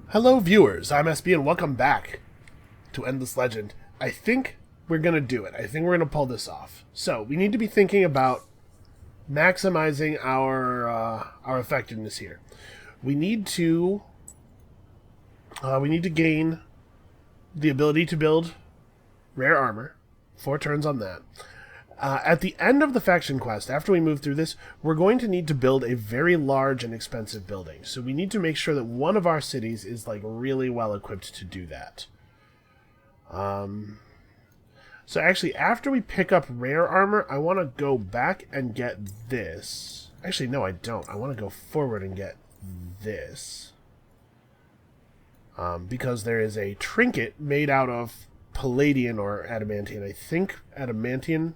Hello viewers, I'm SB and welcome back to Endless Legend. I think we're going to do it. I think we're going to pull this off. So, we need to be thinking about maximizing our effectiveness here. We need to gain the ability to build rare armor. 4 turns on that. At the end of the faction quest, after we move through this, we're going to need to build a very large and expensive building. So we need to make sure that one of our cities is like really well equipped to do that. So actually, after we pick up rare armor, I want to go back and get this. Actually, no, I don't. I want to go forward and get this. Because there is a trinket made out of palladian or adamantium. I think adamantium.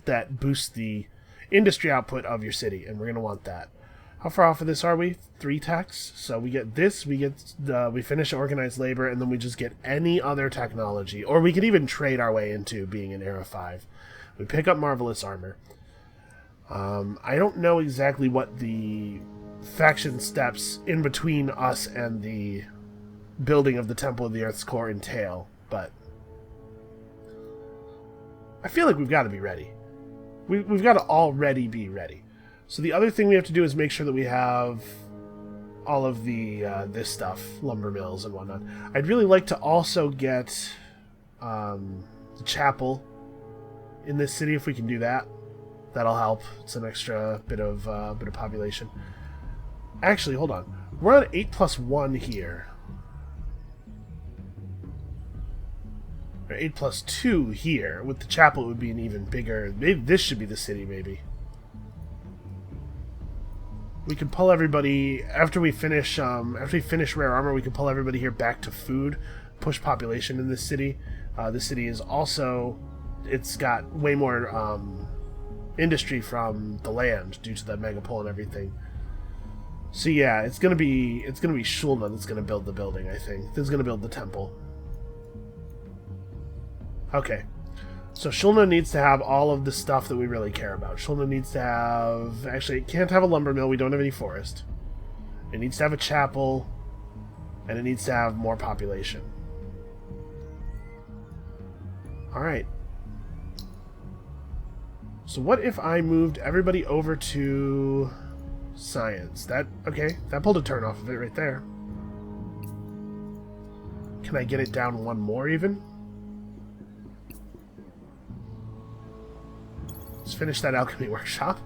That boosts the industry output of your city, and we're going to want that. How far off of this are we? 3 techs. So we get this, we finish organized labor, and then we just get any other technology. Or we could even trade our way into being an Era 5. We pick up Marvelous Armor. I don't know exactly what the faction steps in between us and the building of the Temple of the Earth's Core entail, but I feel like we've got to be ready. We've got to already be ready. So the other thing we have to do is make sure that we have all of the this stuff, lumber mills and whatnot. I'd really like to also get the chapel in this city if we can do that. That'll help. It's an extra bit of population. Actually, hold on. We're on 8+1 here. 8+2 here. With the chapel, it would be an even bigger... Maybe this should be the city, maybe. We can pull everybody... After we finish rare armor, we can pull everybody here back to food. Push population in this city. This city is also... It's got way more industry from the land due to the megapole and everything. So yeah, it's gonna be Shulna that's gonna build the building, I think. That's gonna build the temple. Okay, so Shulna needs to have all of the stuff that we really care about. Shulna needs to have... Actually, it can't have a lumber mill. We don't have any forest. It needs to have a chapel. And it needs to have more population. Alright. So what if I moved everybody over to science? Okay, that pulled a turn off of it right there. Can I get it down one more even? Let's finish that alchemy workshop.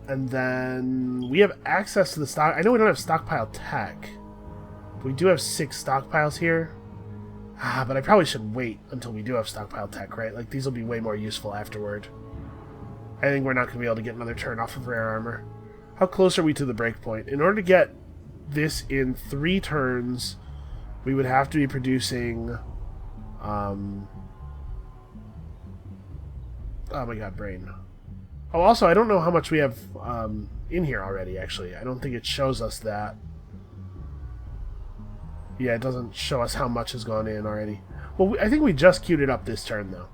And then we have access to the stock. I know we don't have stockpile tech, but we do have 6 stockpiles here. But I probably should wait until we do have stockpile tech, right? Like, these will be way more useful afterward. I think we're not going to be able to get another turn off of rare armor. How close are we to the breakpoint? In order to get this in 3 turns, we would have to be producing... Oh my god, brain. Oh, also, I don't know how much we have in here already, actually. I don't think it shows us that. Yeah, it doesn't show us how much has gone in already. Well, I think we just queued it up this turn, though.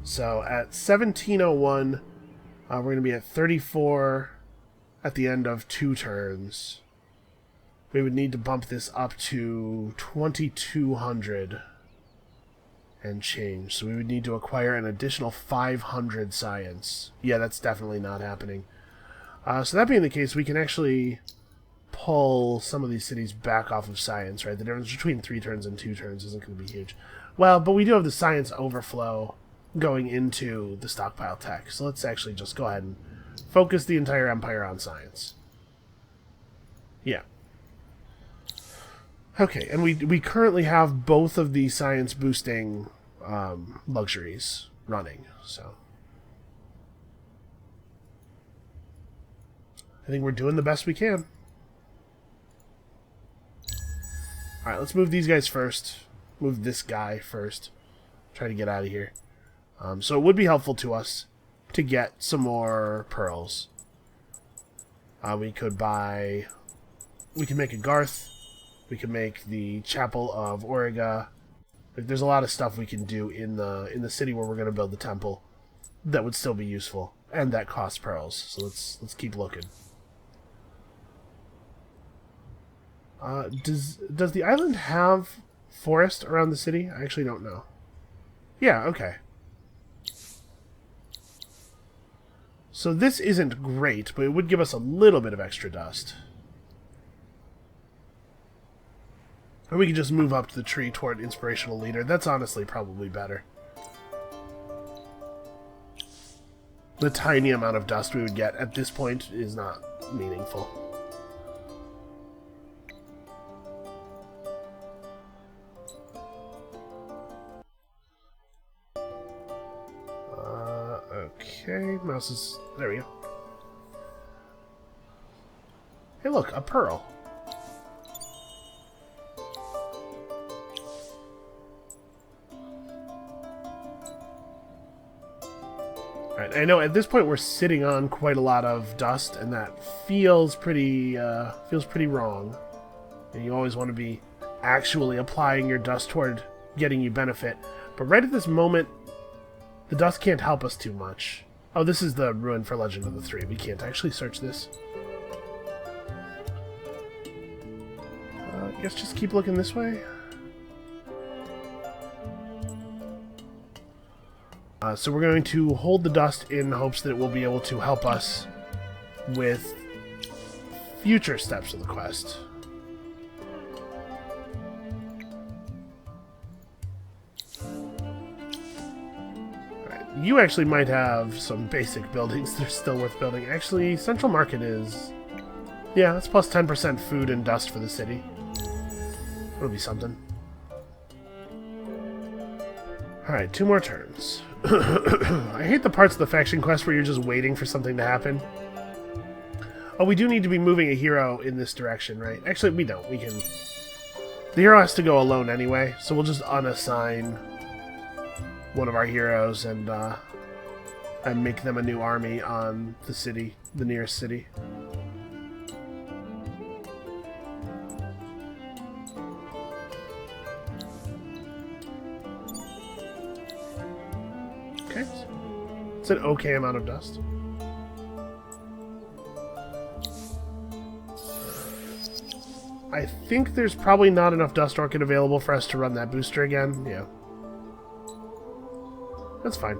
So, at 1701, we're going to be at 34 at the end of 2 turns. We would need to bump this up to 2200. And change. So we would need to acquire an additional 500 science. Yeah, that's definitely not happening. So that being the case, we can actually pull some of these cities back off of science, right? The difference between 3 turns and 2 turns isn't going to be huge. Well, but we do have the science overflow going into the stockpile tech. So let's actually just go ahead and focus the entire empire on science. Yeah. Okay, and we currently have both of the science boosting luxuries running, so I think we're doing the best we can. Alright, let's move these guys first. Move this guy first. Try to get out of here. So it would be helpful to us to get some more pearls. We could make a Garth. We can make the Chapel of Auriga. There's a lot of stuff we can do in the city where we're going to build the temple that would still be useful, and that costs pearls. So let's keep looking. Does the island have forest around the city? I actually don't know. Yeah, okay. So this isn't great, but it would give us a little bit of extra dust. Or we could just move up to the tree toward Inspirational Leader. That's honestly probably better. The tiny amount of dust we would get at this point is not meaningful. Okay, mouse is... There we go. Hey look, a pearl. Alright, I know at this point we're sitting on quite a lot of dust, and that feels pretty wrong. And you always want to be actually applying your dust toward getting you benefit. But right at this moment, the dust can't help us too much. Oh, this is the ruin for Legend of the Three. We can't actually search this. I guess just keep looking this way. So we're going to hold the dust in hopes that it will be able to help us with future steps of the quest. Alright, you actually might have some basic buildings that are still worth building. Actually, Central Market is... Yeah, that's plus 10% food and dust for the city. That'll be something. Alright, 2 more turns. I hate the parts of the faction quest where you're just waiting for something to happen. Oh, we do need to be moving a hero in this direction, right? Actually, we don't. We can... The hero has to go alone anyway, so we'll just unassign one of our heroes and make them a new army on the city, the nearest city. Okay. It's an okay amount of dust. I think there's probably not enough dust orchid available for us to run that booster again. Yeah. That's fine.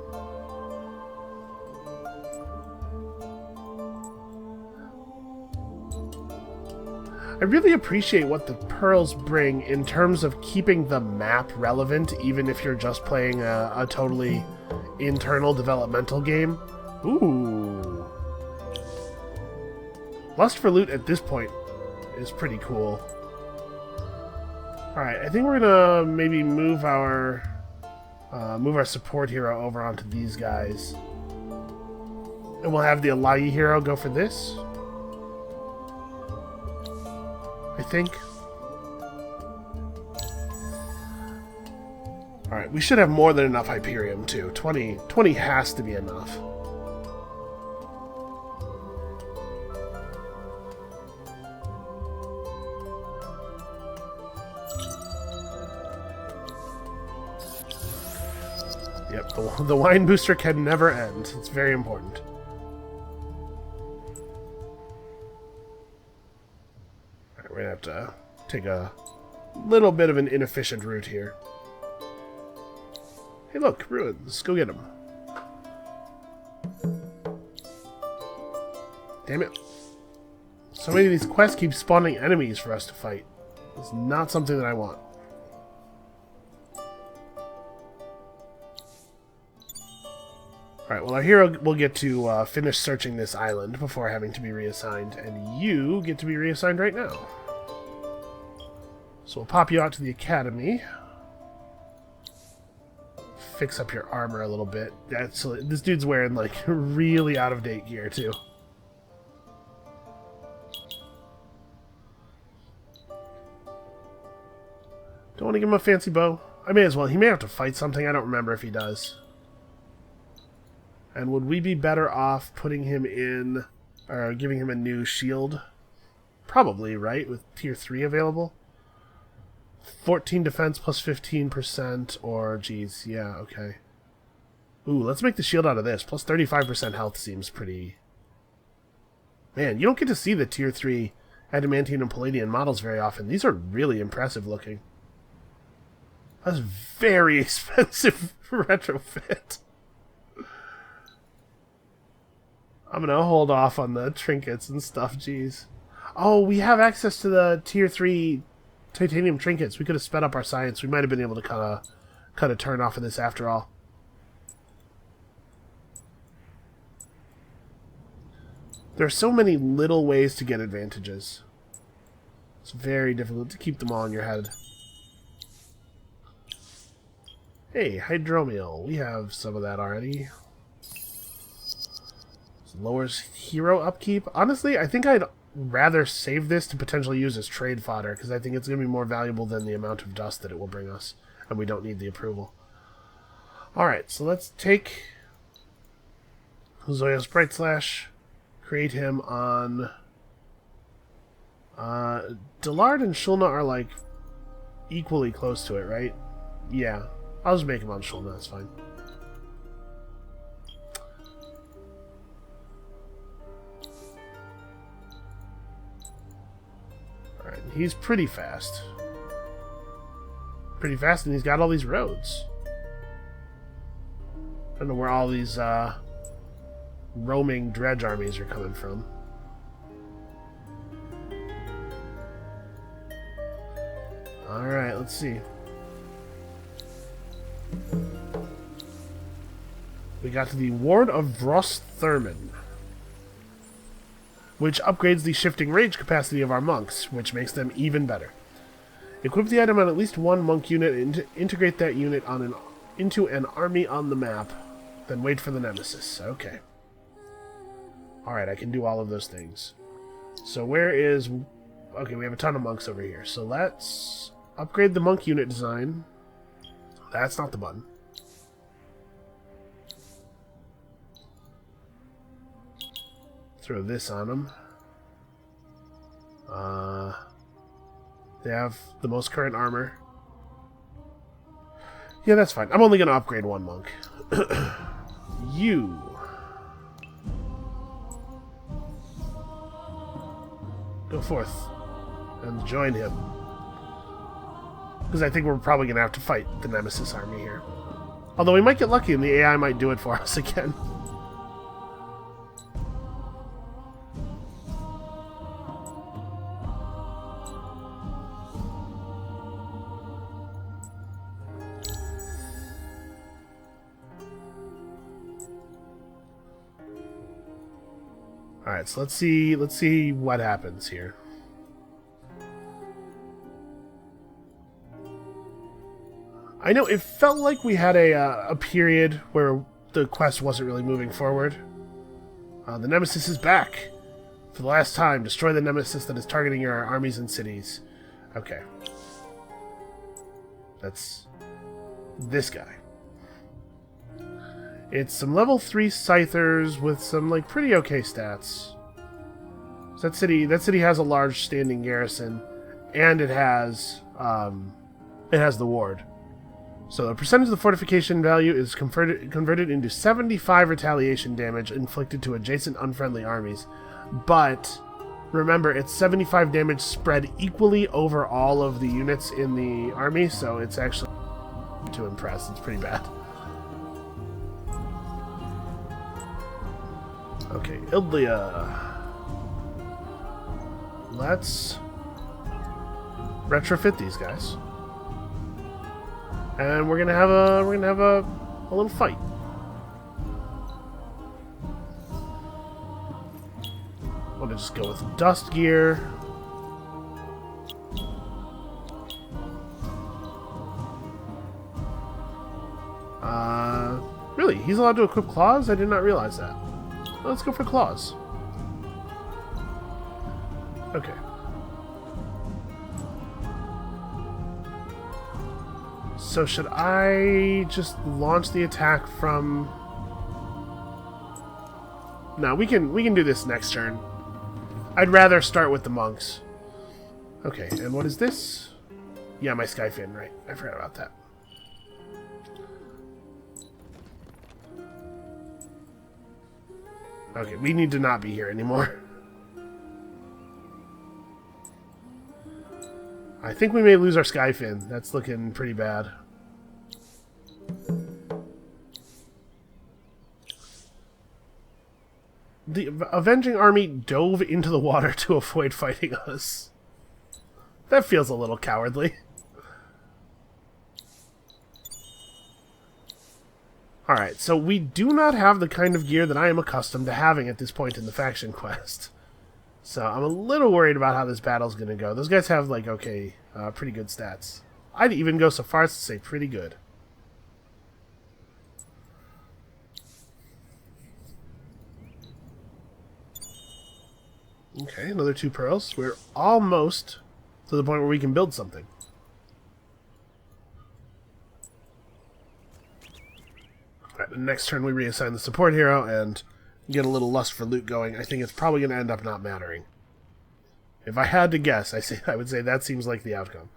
I really appreciate what the pearls bring in terms of keeping the map relevant, even if you're just playing a totally internal developmental game. Ooh. Lust for loot at this point is pretty cool. Alright, I think we're gonna maybe move our support hero over onto these guys. And we'll have the Alayi hero go for this. I think. Alright, we should have more than enough Hyperium, too. 20 has to be enough. Yep, the wine booster can never end. It's very important. Alright, we're gonna have to take a little bit of an inefficient route here. Hey look, ruins. Go get them. Damn it. So many of these quests keep spawning enemies for us to fight. It's not something that I want. Alright, well our hero will get to finish searching this island before having to be reassigned, and you get to be reassigned right now. So we'll pop you out to the academy. Fix up your armor a little bit. This dude's wearing like really out of date gear too. Don't want to give him a fancy bow. I may as well. He may have to fight something. I don't remember if he does. And would we be better off putting him in, or giving him a new shield? Probably, right? With tier 3 available? 14 defense plus 15%, or, geez, yeah, okay. Ooh, let's make the shield out of this. Plus 35% health seems pretty... Man, you don't get to see the tier 3 adamantine and palladium models very often. These are really impressive looking. That's very expensive retrofit. I'm going to hold off on the trinkets and stuff, jeez. Oh, we have access to the tier 3 titanium trinkets. We could have sped up our science. We might have been able to cut a turn off of this after all. There are so many little ways to get advantages. It's very difficult to keep them all in your head. Hey, hydromiel. We have some of that already. Lowers hero upkeep. Honestly, I think I'd rather save this to potentially use as trade fodder, because I think it's going to be more valuable than the amount of dust that it will bring us, and we don't need the approval. Alright, so let's take Zoya's Bright Slash, create him on... Dillard and Shulna are, like, equally close to it, right? Yeah. I'll just make him on Shulna, that's fine. Alright, he's pretty fast. Pretty fast, and he's got all these roads. I don't know where all these, roaming dredge armies are coming from. Alright, let's see. We got to the Ward of Vrost Thurman, which upgrades the shifting rage capacity of our monks, which makes them even better. Equip the item on at least one monk unit and integrate that unit on into an army on the map. Then wait for the nemesis. Okay. Alright, I can do all of those things. So where is... Okay, we have a ton of monks over here. So let's upgrade the monk unit design. That's not the button. Throw this on them. They have the most current armor. Yeah, that's fine. I'm only going to upgrade one monk. You. Go forth and join him. Because I think we're probably going to have to fight the Nemesis army here. Although we might get lucky and the AI might do it for us again. Alright, so let's see what happens here. I know it felt like we had a period where the quest wasn't really moving forward. The Nemesis is back. For the last time, destroy the Nemesis that is targeting your armies and cities. Okay. That's this guy. It's some level 3 Scythers with some, like, pretty okay stats. So that city has a large standing garrison, and it has the ward. So the percentage of the fortification value is converted into 75 retaliation damage inflicted to adjacent unfriendly armies. But remember, it's 75 damage spread equally over all of the units in the army, so it's actually to impress. It's pretty bad. Okay, Ildlia. Let's retrofit these guys. And we're gonna have a little fight. I'm gonna just go with dust gear. Really? He's allowed to equip claws? I did not realize that. Let's go for claws. Okay. So should I just launch the attack from... No, we can do this next turn. I'd rather start with the monks. Okay, and what is this? Yeah, my Skyfin, right. I forgot about that. Okay, we need to not be here anymore. I think we may lose our Skyfin. That's looking pretty bad. The avenging army dove into the water to avoid fighting us. That feels a little cowardly. Alright, so we do not have the kind of gear that I am accustomed to having at this point in the faction quest. So I'm a little worried about how this battle's going to go. Those guys have, like, okay, pretty good stats. I'd even go so far as to say pretty good. Okay, another 2 pearls. We're almost to the point where we can build something. Alright, the next turn we reassign the support hero and get a little lust for loot going. I think it's probably going to end up not mattering. If I had to guess, I would say that seems like the outcome.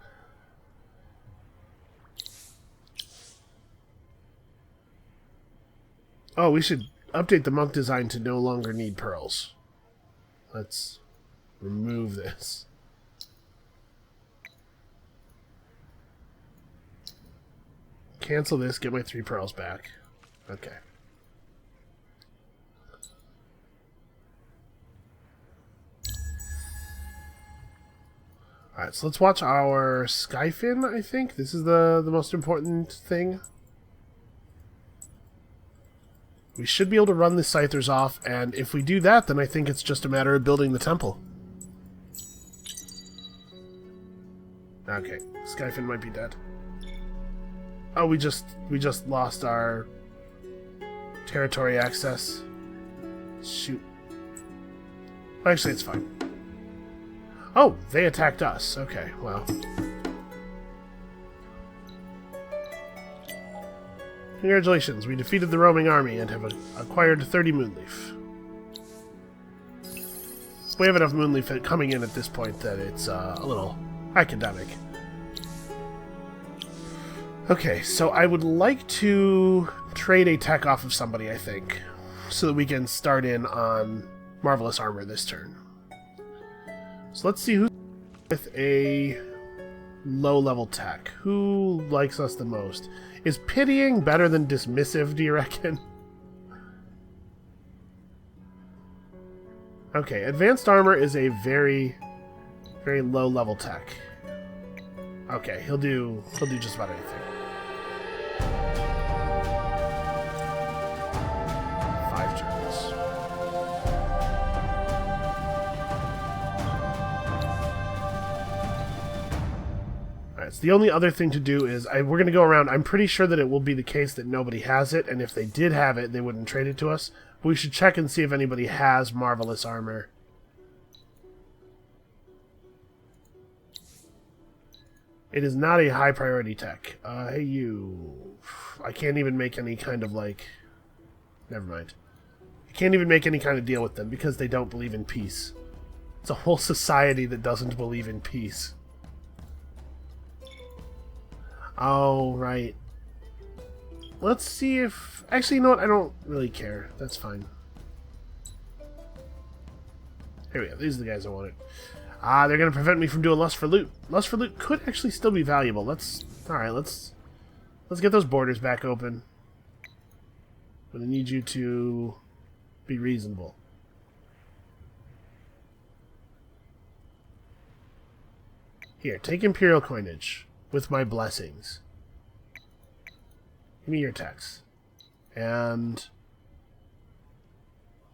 Oh, we should update the monk design to no longer need pearls. Let's remove this. Cancel this, get my 3 pearls back. Okay. Alright, so let's watch our Skyfin, I think. This is the most important thing. We should be able to run the Scythers off, and if we do that, then I think it's just a matter of building the temple. Okay, Skyfin might be dead. Oh, we just lost our territory access. Shoot. Actually, it's fine. Oh, they attacked us. Okay, well. Congratulations, we defeated the roaming army and have acquired 30 Moonleaf. We have enough Moonleaf coming in at this point that it's a little academic. Okay, so I would like to trade a tech off of somebody, I think, so that we can start in on Marvelous Armor this turn. So let's see who's with a low-level tech. Who likes us the most? Is pitying better than dismissive, do you reckon? Okay, advanced armor is a very, very low-level tech. Okay, he'll do just about anything. 5 turns. Alright, so the only other thing to do is, we're going to go around. I'm pretty sure that it will be the case that nobody has it, and if they did have it, they wouldn't trade it to us. But we should check and see if anybody has Marvelous Armor. It is not a high priority tech. Hey, you. I can't even make any kind of, like... Never mind. I can't even make any kind of deal with them because they don't believe in peace. It's a whole society that doesn't believe in peace. Oh, right. Let's see if... Actually, you know what? I don't really care. That's fine. Here we go. These are the guys I wanted. They're going to prevent me from doing Lust for Loot. Lust for Loot could actually still be valuable. Alright, let's get those borders back open. I'm going to need you to be reasonable. Here, take Imperial coinage with my blessings. Give me your tax. And...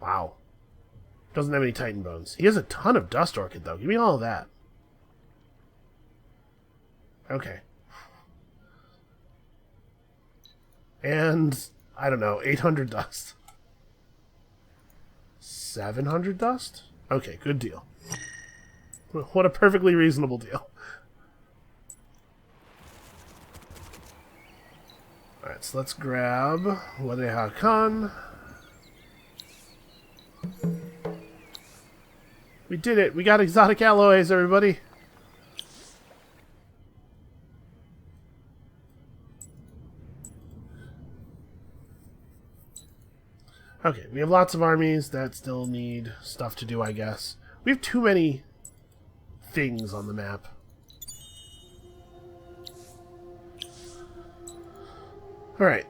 Wow. Doesn't have any Titan bones. He has a ton of Dust Orchid, though. Give me all of that. Okay. And, I don't know, 800 dust. 700 dust? Okay, good deal. What a perfectly reasonable deal. Alright, so let's grab Wadeha Khan. We did it! We got exotic alloys, everybody! Okay, we have lots of armies that still need stuff to do, I guess. We have too many things on the map. Alright.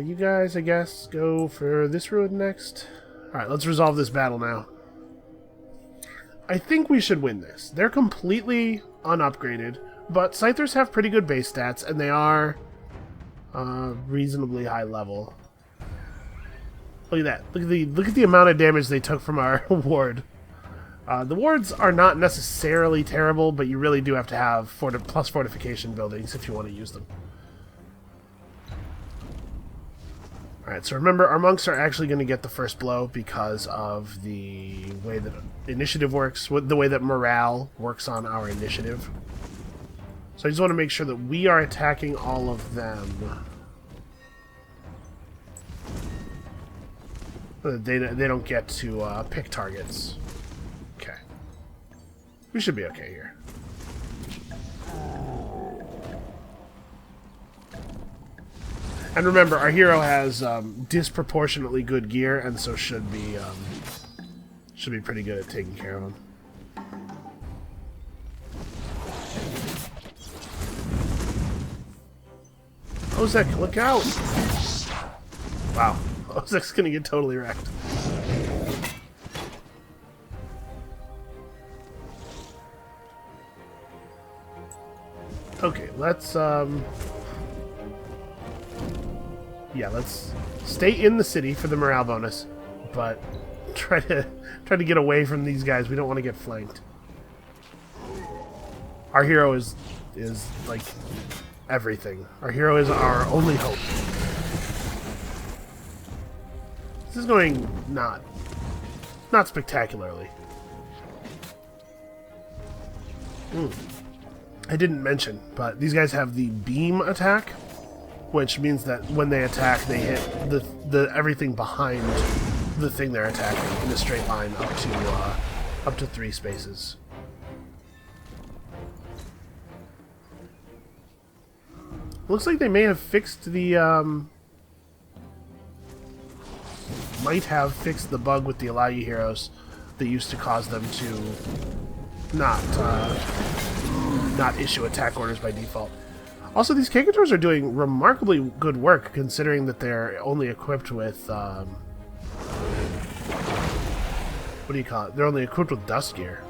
You guys, I guess, go for this road next. Alright, let's resolve this battle now. I think we should win this. They're completely unupgraded, but Scythers have pretty good base stats, and they are reasonably high level. Look at that. Look at the amount of damage they took from our ward. The wards are not necessarily terrible, but you really do have to have plus fortification buildings if you want to use them. Alright, so remember, our monks are actually going to get the first blow because of the way that initiative works, the way that morale works on our initiative. So I just want to make sure that we are attacking all of them. They don't get to pick targets. Okay. We should be okay here. And remember, our hero has disproportionately good gear, and so should be pretty good at taking care of him. Ozek, look out! Wow, Ozek's gonna get totally wrecked. Okay, let's let's stay in the city for the morale bonus, but try to get away from these guys. We don't want to get flanked. Our hero is like everything. Our hero is our only hope. This is going not spectacularly. I didn't mention, but these guys have the beam attack, which means that when they attack, they hit the everything behind the thing they're attacking in a straight line up to 3 spaces. Looks like they may have fixed the might have fixed the bug with the Alagi heroes that used to cause them to not issue attack orders by default. Also, these Kekators are doing remarkably good work, considering that they're only equipped with, what do you call it? They're only equipped with dust gear.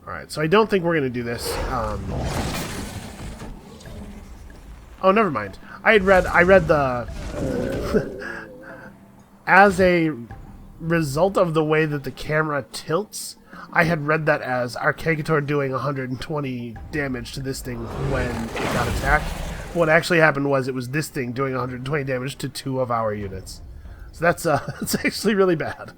Alright, so I don't think we're going to do this. Oh, never mind. I read the... as a result of the way that the camera tilts, I had read that as our Kekator doing 120 damage to this thing when it got attacked. What actually happened was it was this thing doing 120 damage to 2 of our units. So that's that's actually really bad.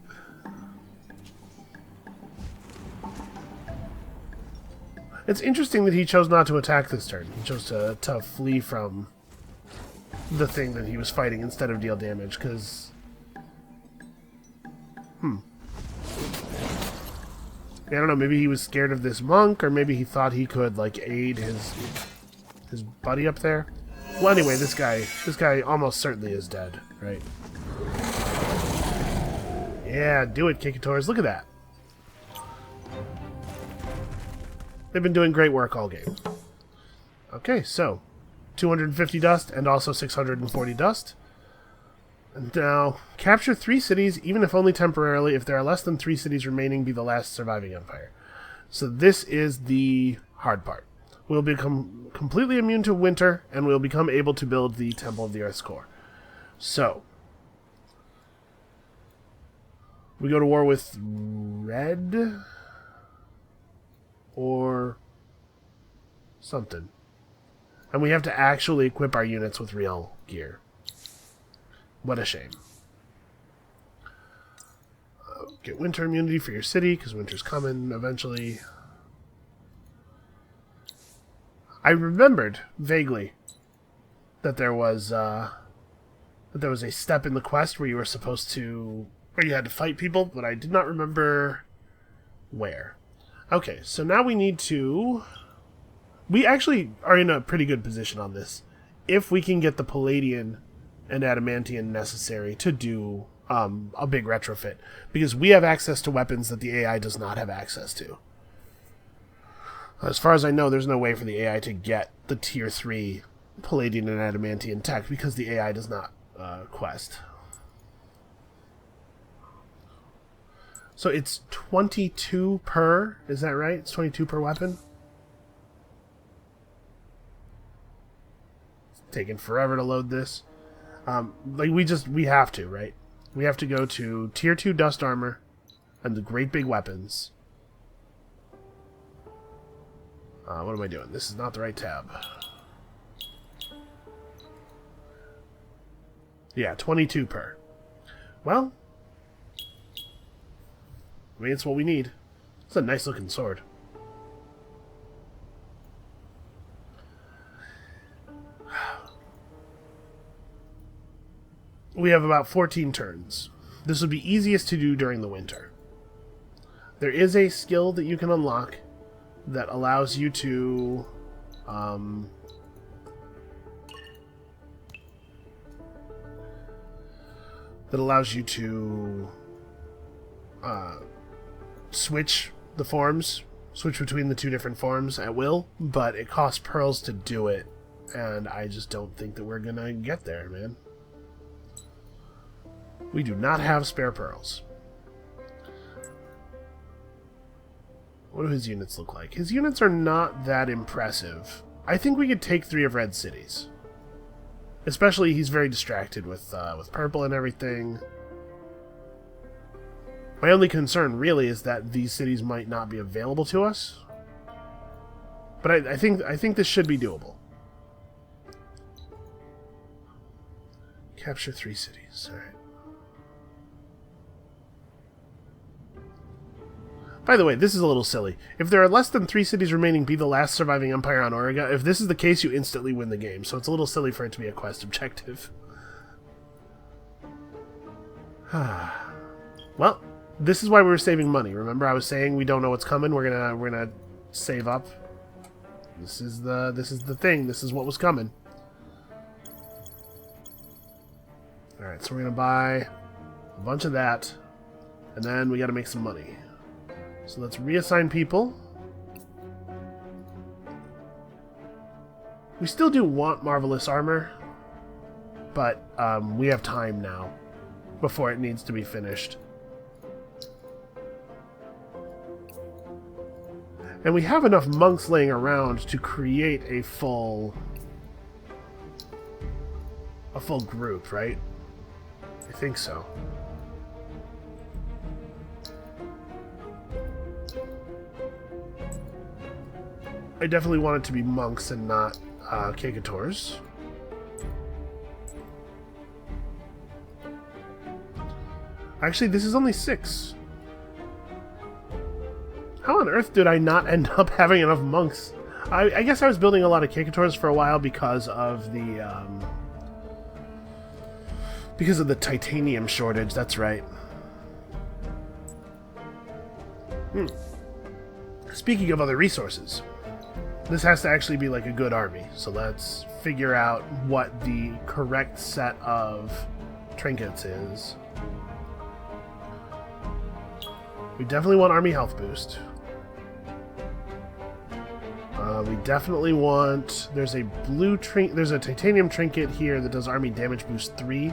It's interesting that he chose not to attack this turn. He chose to flee from the thing that he was fighting instead of deal damage, because... I don't know, maybe he was scared of this monk, or maybe he thought he could, like, aid his buddy up there. Well, anyway, this guy almost certainly is dead, right? Yeah, do it, Kekators. Look at that. They've been doing great work all game. Okay, so 250 dust and also 640 dust. And now, capture 3 cities, even if only temporarily. If there are less than 3 cities remaining, be the last surviving empire. So this is the hard part. We'll become completely immune to winter, and we'll become able to build the Temple of the Earth's Core. So, we go to war with red... or something. And we have to actually equip our units with real gear. What a shame. Get winter immunity for your city, because winter's coming eventually. I remembered, vaguely, that there was a step in the quest where you were supposed to... where you had to fight people, but I did not remember where. Okay, so now we need to... we actually are in a pretty good position on this. If we can get the Palladian and Adamantian necessary to do a big retrofit, because we have access to weapons that the AI does not have access to. As far as I know, there's no way for the AI to get the tier 3 Palladian and Adamantium tech because the AI does not quest. So it's 22 per, is that right? It's 22 per weapon? It's taking forever to load this. We have to, right? We have to go to tier 2 dust armor and the great big weapons. What am I doing? This is not the right tab. Yeah, 22 per. Well, I mean, it's what we need. It's a nice looking sword. We have about 14 turns. This would be easiest to do during the winter. There is a skill that you can unlock that allows you to switch the forms, switch between the two different forms at will, but it costs pearls to do it, and I just don't think that we're gonna get there, man. We do not have spare pearls. What do his units look like? His units are not that impressive. I think we could take 3 of Red cities. Especially, he's very distracted with purple and everything. My only concern, really, is that these cities might not be available to us. But I think this should be doable. Capture 3 cities. All right. By the way, this is a little silly. If there are less than 3 cities remaining, be the last surviving empire on Auriga. If this is the case, you instantly win the game. So it's a little silly for it to be a quest objective. Well, this is why we were saving money. Remember, I was saying we don't know what's coming. We're gonna save up. This is the thing. This is what was coming. All right, so we're gonna buy a bunch of that, and then we got to make some money. So let's reassign people. We still do want Marvelous Armor, but we have time now before it needs to be finished. And we have enough monks laying around to create a full group, right? I think so. I definitely want it to be monks and not Kekators. Actually, this is only 6. How on earth did I not end up having enough monks? I guess I was building a lot of Kekators for a while because of the titanium shortage. That's right. Speaking of other resources, this has to actually be like a good army. So let's figure out what the correct set of trinkets is. We definitely want army health boost. We definitely want... There's a blue trinket. There's a titanium trinket here that does army damage boost 3.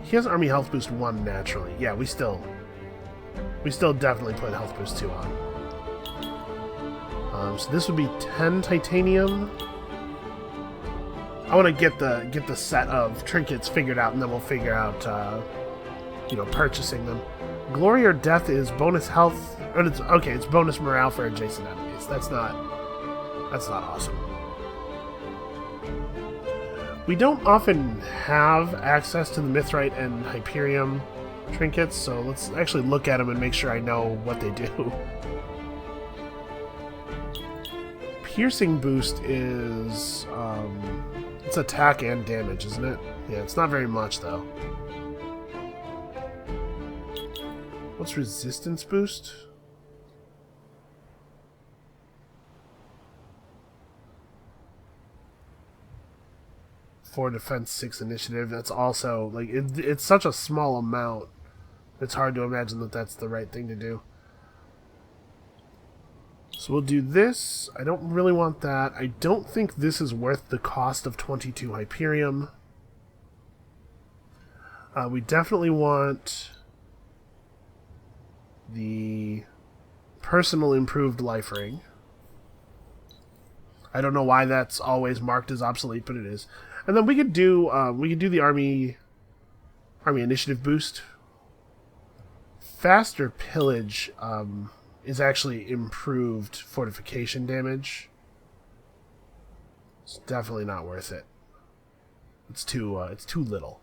He has army health boost 1 naturally. Yeah, we still definitely put health boost 2 on. So this would be 10 titanium. I want to get the set of trinkets figured out, and then we'll figure out, purchasing them. Glory or Death is bonus health. It's bonus morale for adjacent enemies. That's not awesome. We don't often have access to the Mithrite and Hyperium trinkets, so let's actually look at them and make sure I know what they do. Piercing boost is it's attack and damage, isn't it? Yeah, it's not very much though. What's resistance boost? 4 defense, 6 initiative. That's also, like, it's such a small amount. It's hard to imagine that that's the right thing to do. So we'll do this. I don't really want that. I don't think this is worth the cost of 22 Hyperium. We definitely want the personal improved life ring. I don't know why that's always marked as obsolete, but it is. And then we could do the army initiative boost. Faster pillage is actually improved fortification damage. It's definitely not worth it. It's too little.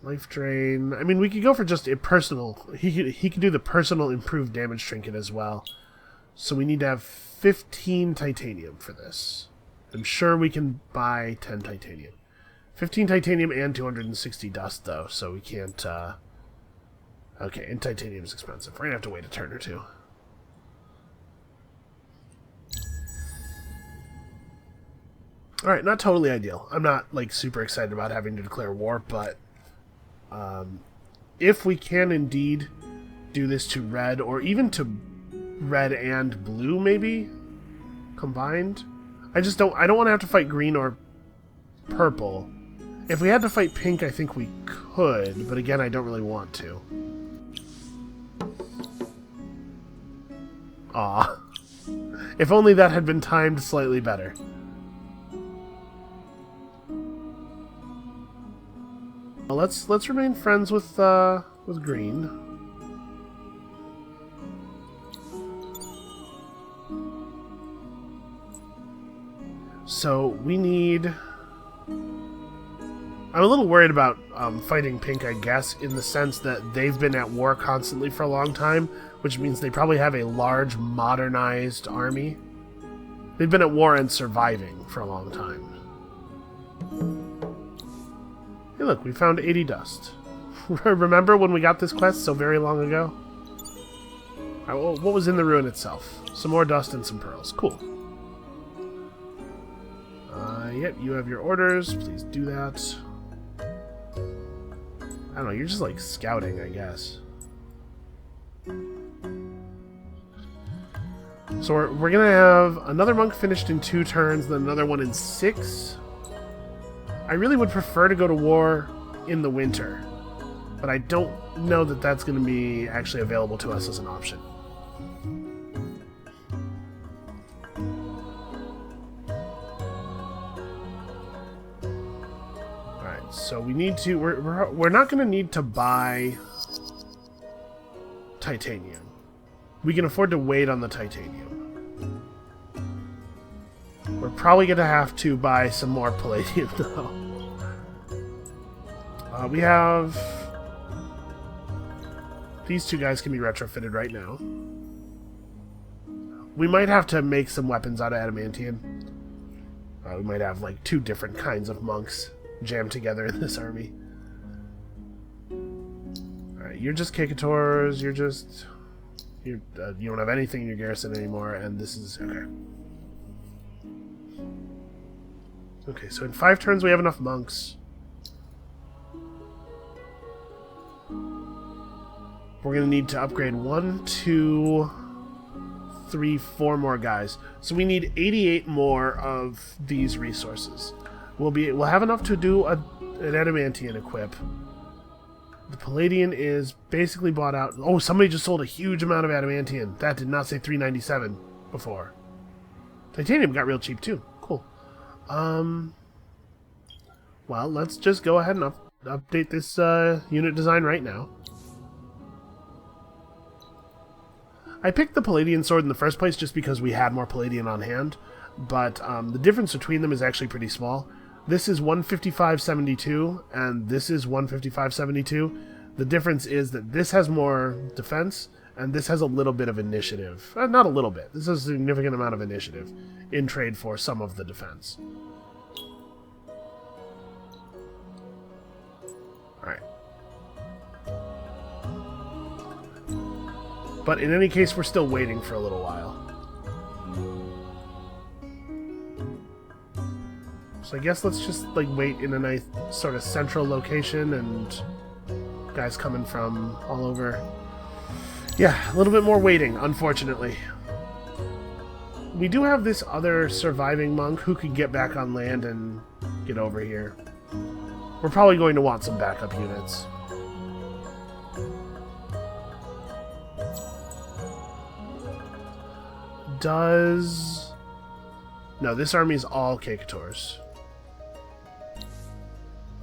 Life drain. I mean, we could go for just a personal. He could do the personal improved damage trinket as well. So we need to have 15 titanium for this. I'm sure we can buy 10 titanium. 15 titanium and 260 dust, though, so we can't... Okay, and titanium is expensive. We're going to have to wait a turn or two. Alright, not totally ideal. I'm not, like, super excited about having to declare war, but... if we can indeed do this to red, or even to red and blue, maybe? Combined? I don't want to have to fight green or purple. If we had to fight pink, I think we could, but again, I don't really want to. Aw. If only that had been timed slightly better. Well, let's remain friends with green. So we need... I'm a little worried about fighting pink, I guess, in the sense that they've been at war constantly for a long time, which means they probably have a large, modernized army. They've been at war and surviving for a long time. Hey look, we found 80 dust. Remember when we got this quest so very long ago? What was in the ruin itself? Some more dust and some pearls. Cool. Yep, you have your orders. Please do that. I don't know, you're just like scouting, I guess. So we're gonna have another monk finished in 2 turns, then another one in 6. I really would prefer to go to war in the winter, but I don't know that that's gonna be actually available to us as an option. So we need to... We're not going to need to buy titanium. We can afford to wait on the titanium. We're probably going to have to buy some more palladium, though. We have... These 2 guys can be retrofitted right now. We might have to make some weapons out of adamantium. We might have, like, 2 different kinds of monks jammed together in this army. Alright, you're just Kikators, you don't have anything in your garrison anymore, and this is... Okay. Okay, so in 5 turns we have enough monks. We're going to need to upgrade 1, 2, 3, 4 more guys. So we need 88 more of these resources. We'll have enough to do an adamantium equip. The palladium is basically bought out. Oh, somebody just sold a huge amount of adamantium. That did not say 397 before. Titanium got real cheap too. Cool. Well, let's just go ahead and update this unit design right now. I picked the Palladian sword in the first place just because we had more Palladian on hand, but the difference between them is actually pretty small. This is 155.72, and this is 155.72. The difference is that this has more defense, and this has a little bit of initiative. Not a little bit. This has a significant amount of initiative in trade for some of the defense. Alright. But in any case, we're still waiting for a little while. So I guess let's just like wait in a nice sort of central location, and guys coming from all over. Yeah, a little bit more waiting, unfortunately. We do have this other surviving monk who could get back on land and get over here. We're probably going to want some backup units. No, this army is all Kekators.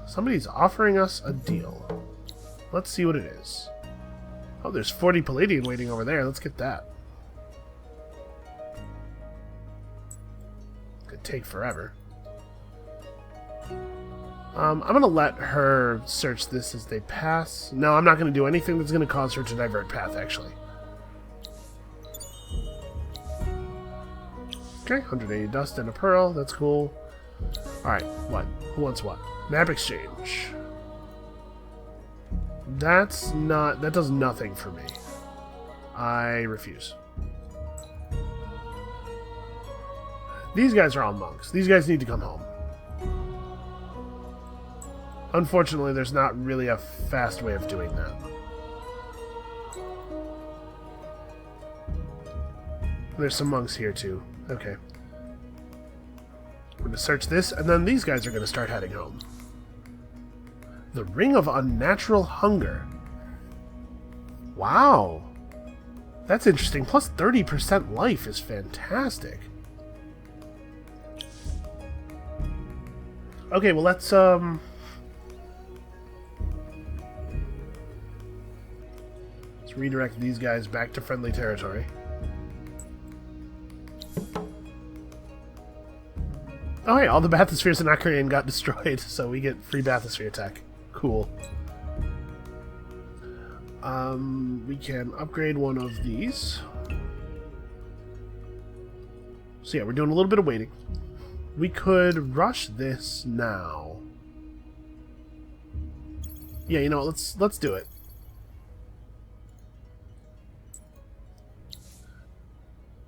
Somebody's offering us a deal. Let's see what it is. Oh, there's 40 Palladian waiting over there. Let's get that. Could take forever. I'm going to let her search this as they pass. No, I'm not going to do anything that's going to cause her to divert path, actually. Okay, 180 dust and a pearl. That's cool. Alright, what? Who wants what? Map exchange. That does nothing for me. I refuse. These guys are all monks. These guys need to come home. Unfortunately, there's not really a fast way of doing that. There's some monks here too. Okay. We're going to search this, and then these guys are going to start heading home. The Ring of Unnatural Hunger. Wow. That's interesting. Plus 30% life is fantastic. Okay, well let's redirect these guys back to friendly territory. Oh hey, all the bathyspheres in Akarian got destroyed, so we get free bathysphere tech. Cool. We can upgrade one of these. So yeah, we're doing a little bit of waiting. We could rush this now. Yeah, you know what, let's do it.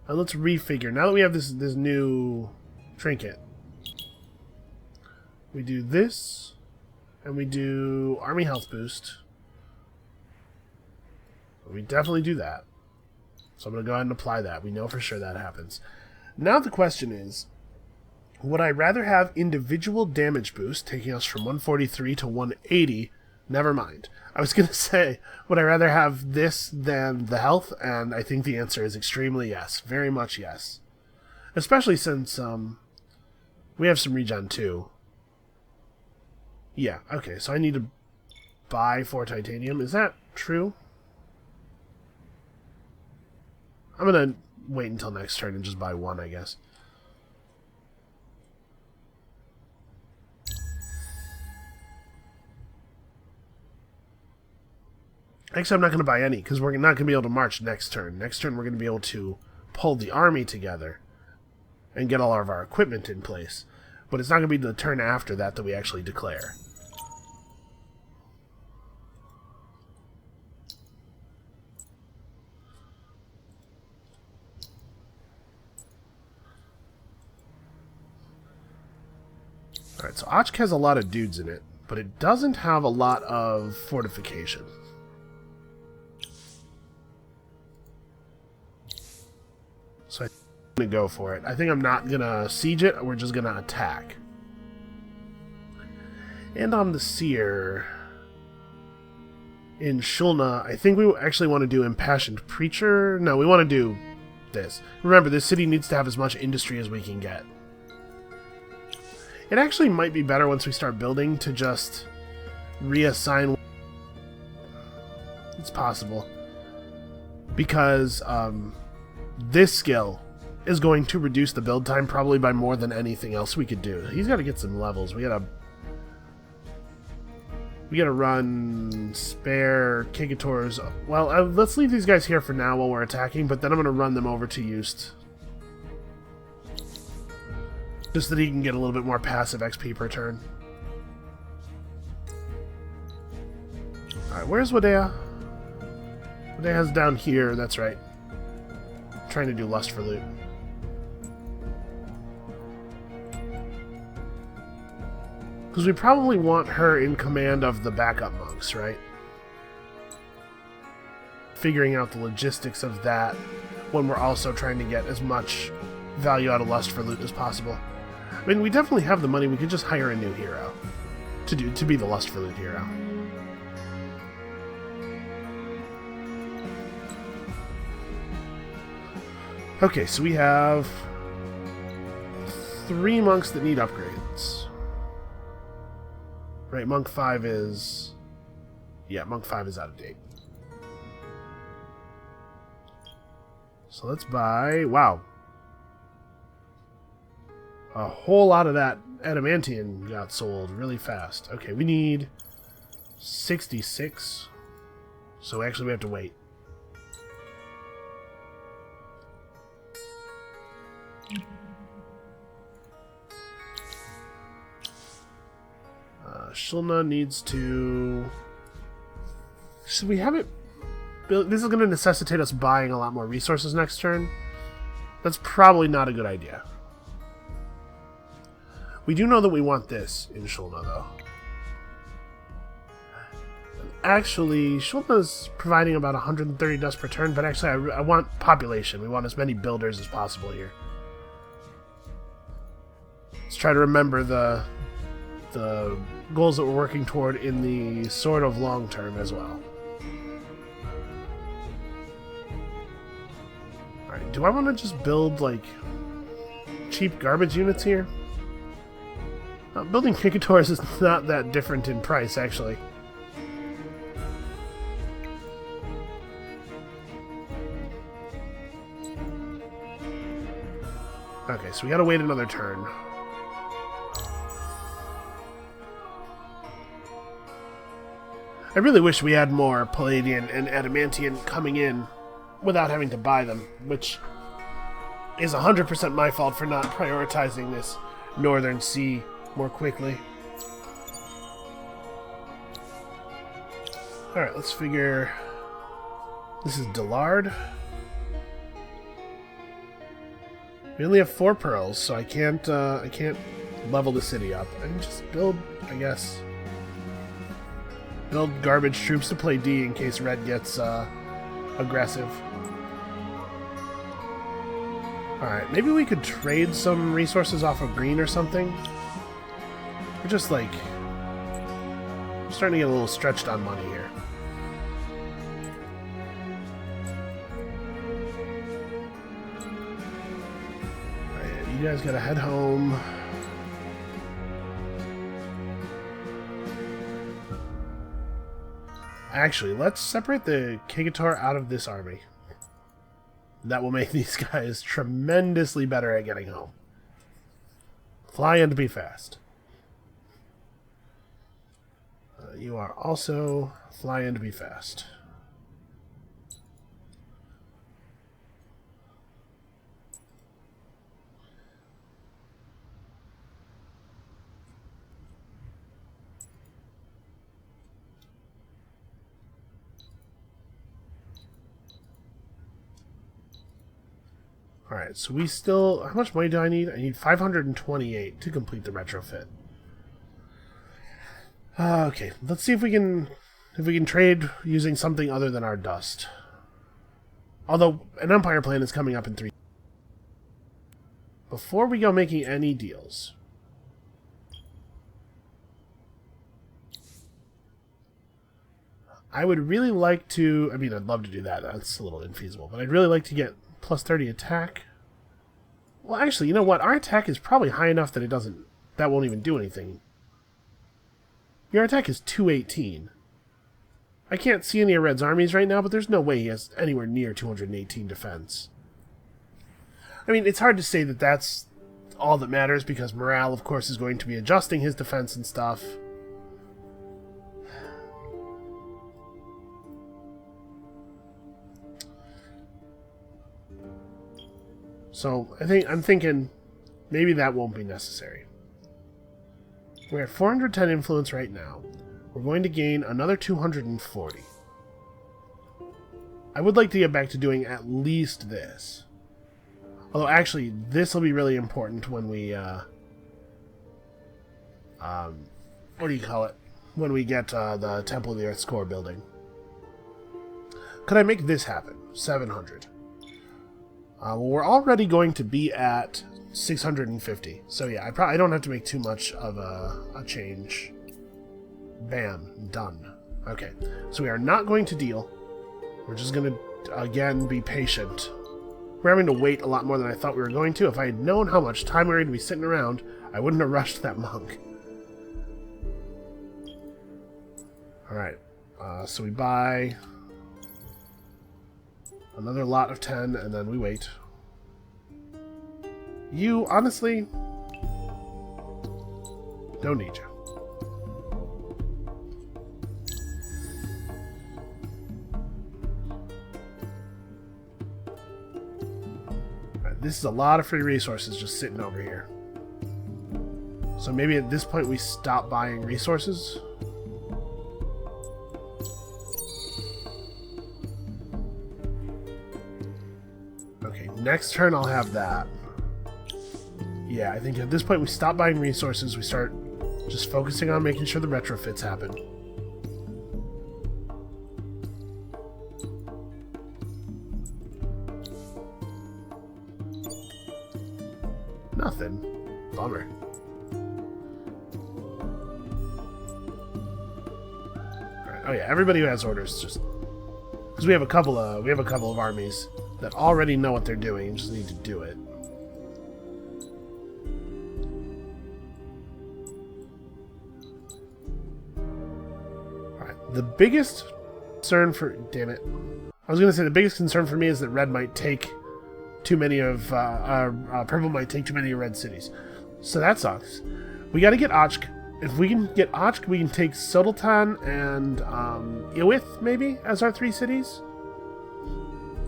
And let's refigure. Now that we have this new trinket, we do this, and we do army health boost. We definitely do that. So I'm going to go ahead and apply that. We know for sure that happens. Now the question is, would I rather have individual damage boost, taking us from 143 to 180? Never mind. I was going to say, would I rather have this than the health? And I think the answer is extremely yes. Very much yes. Especially since we have some regen too. Yeah, okay, so I need to buy 4 titanium. Is that true? I'm going to wait until next turn and just buy 1, I guess. Actually, I'm not going to buy any, because we're not going to be able to march next turn. Next turn, we're going to be able to pull the army together and get all of our equipment in place. But it's not going to be the turn after that that we actually declare. Alright, so Ochk has a lot of dudes in it, but it doesn't have a lot of fortification. So I'm going to go for it. I think I'm not going to siege it, we're just going to attack. And on the Seer in Shulna, I think we actually want to do Impassioned Preacher. No, we want to do this. Remember, this city needs to have as much industry as we can get. It actually might be better once we start building to just reassign. It's possible. Because this skill is going to reduce the build time probably by more than anything else we could do. He's got to get some levels. We gotta run spare Kigators. Well, let's leave these guys here for now while we're attacking, but then I'm going to run them over to Yust. Just that he can get a little bit more passive XP per turn. Alright, where's Wadea? Wadea's down here, that's right. Trying to do Lust for Loot. Because we probably want her in command of the backup monks, right? Figuring out the logistics of that when we're also trying to get as much value out of Lust for Loot as possible. I mean, we definitely have the money. We could just hire a new hero to be the Lust for Loot hero. Okay, so we have 3 monks that need upgrades. Right, Monk 5 is... Yeah, Monk 5 is out of date. So let's buy... Wow. A whole lot of that adamantium got sold really fast. Okay, we need 66. So actually we have to wait. Shilna needs to... So we haven't... This is going to necessitate us buying a lot more resources next turn. That's probably not a good idea. We do know that we want this in Shilna, though. Actually, Shilna's providing about 130 dust per turn, but actually I want population. We want as many builders as possible here. Let's try to remember the goals that we're working toward in the sort of long term as well. Alright, do I want to just build, like, cheap garbage units here? Building Kikators is not that different in price, actually. Okay, so we gotta wait another turn. I really wish we had more Palladian and Adamantium coming in without having to buy them, which is 100% my fault for not prioritizing this Northern Sea more quickly. Alright, let's figure... This is Dillard. We only have 4 pearls, so I can't level the city up. I can just build, I guess... Build garbage troops to play D in case Red gets aggressive. Alright, maybe we could trade some resources off of green or something. We're just like... I'm starting to get a little stretched on money here. Alright, you guys gotta head home. Actually, let's separate the Kagator out of this army. That will make these guys tremendously better at getting home. Fly and be fast. You are also fly and be fast. Alright, so we still... How much money do I need? I need 528 to complete the retrofit. Okay, let's see if we can trade using something other than our dust. Although, an Empire plan is coming up in 3... Before we go making any deals... I would really like to... I mean, I'd love to do that. That's a little infeasible. But I'd really like to get... Plus 30 attack. Well, actually, you know what? Our attack is probably high enough that it doesn't... That won't even do anything. Your attack is 218. I can't see any of Red's armies right now, but there's no way he has anywhere near 218 defense. I mean, it's hard to say that that's all that matters, because morale, of course, is going to be adjusting his defense and stuff. So, I'm thinking maybe that won't be necessary. We're at 410 influence right now. We're going to gain another 240. I would like to get back to doing at least this. Although, actually, this will be really important when we, what do you call it? When we get the Temple of the Earth's Core building. Could I make this happen? 700. Well, we're already going to be at 650. So yeah, I don't have to make too much of a change. Bam. Done. Okay. So we are not going to deal. We're just going to, again, be patient. We're having to wait a lot more than I thought we were going to. If I had known how much time we were going to be sitting around, I wouldn't have rushed that monk. Alright. So we buy another lot of 10, and then we wait. You, honestly, don't need you. Right, this is a lot of free resources just sitting over here. So maybe at this point we stop buying resources. Okay, next turn I'll have that. Yeah, I think at this point we stop buying resources, we start just focusing on making sure the retrofits happen. Nothing. Bummer. Alright, oh yeah, everybody who has orders just... Because we have a couple of armies that already know what they're doing and just need to do it. The biggest concern for... Damn it. I was going to say the biggest concern for me is that red might take too many of... purple might take too many of red cities. So that sucks. We got to get Ochk. If we can get Ochk, we can take Sodeltan and Iwith, maybe, as our 3 cities.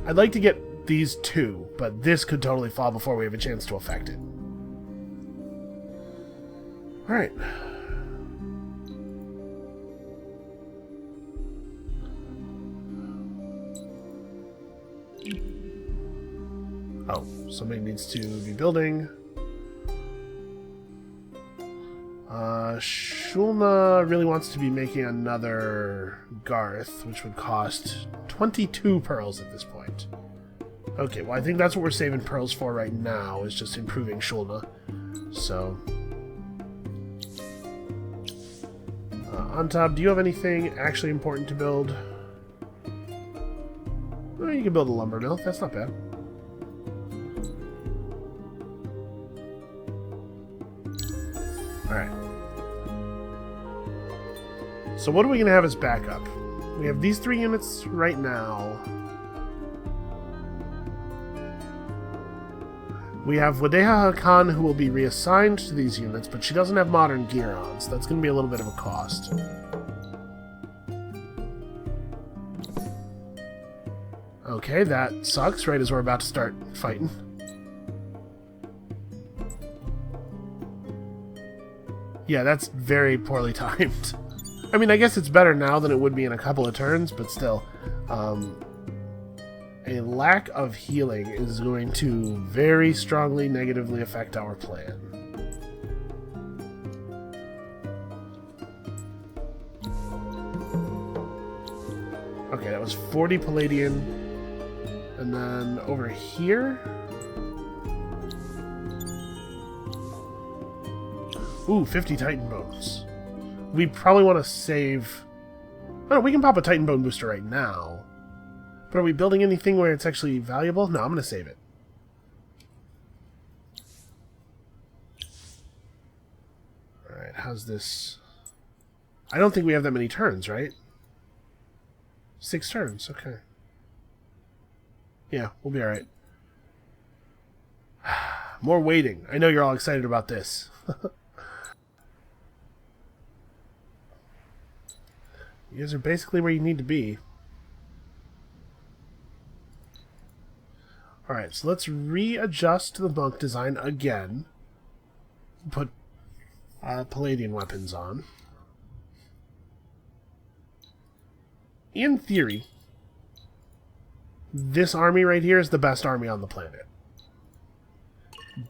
I'd like to get these 2, but this could totally fall before we have a chance to affect it. Alright. Oh, somebody needs to be building. Shulna really wants to be making another Garth, which would cost 22 pearls at this point. Okay, well I think that's what we're saving pearls for right now, is just improving Shulna. So... on top, do you have anything actually important to build? Well, you can build a lumber mill, that's not bad. Alright. So what are we going to have as backup? We have these 3 units right now. We have Wadeha Khan, who will be reassigned to these units, but she doesn't have modern gear on, so that's going to be a little bit of a cost. Okay, that sucks right as we're about to start fighting. Yeah, that's very poorly timed. I mean, I guess it's better now than it would be in a couple of turns, but still. A lack of healing is going to very strongly negatively affect our plan. Okay, that was 40 Palladian. And then over here... Ooh, 50 Titan Bones. We probably want to save... Oh, we can pop a Titan Bone booster right now. But are we building anything where it's actually valuable? No, I'm going to save it. Alright, how's this? I don't think we have that many turns, right? 6 turns, okay. Yeah, we'll be alright. More waiting. I know you're all excited about this. You guys are basically where you need to be. Alright, so let's readjust the monk design again. Put Palladian weapons on. In theory, this army right here is the best army on the planet.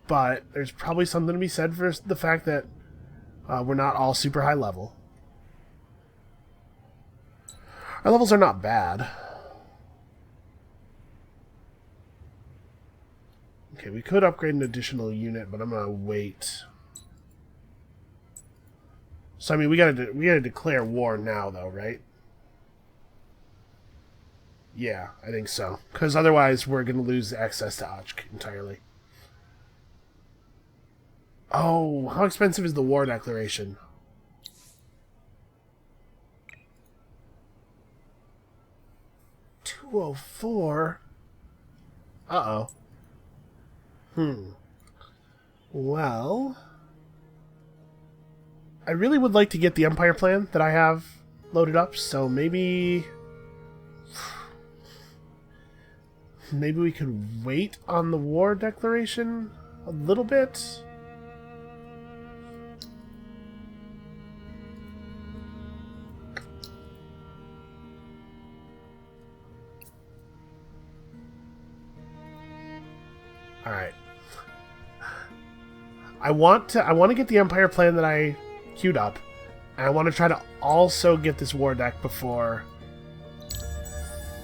But there's probably something to be said for the fact that We're not all super high level. Our levels are not bad. Okay, we could upgrade an additional unit, but I'm gonna wait. So I mean, we gotta declare war now, though, right? Yeah, I think so. Because otherwise, we're gonna lose access to Ochk entirely. Oh, how expensive is the war declaration? $204. Uh-oh. Well, I really would like to get the Empire plan that I have loaded up, so maybe we could wait on the war declaration a little bit. All right. I want to get the Empire plan that I queued up, and I want to try to also get this war deck before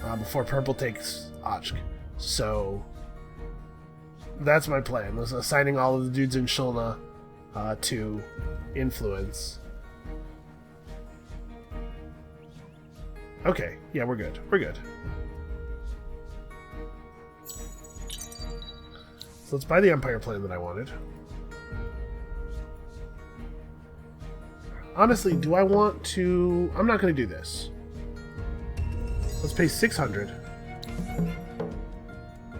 Purple takes Ochk. So that's my plan. Was assigning all of the dudes in Shulna to influence. Okay, yeah, we're good. We're good. So let's buy the Empire plan that I wanted. Honestly, do I want to... I'm not going to do this. Let's pay 600.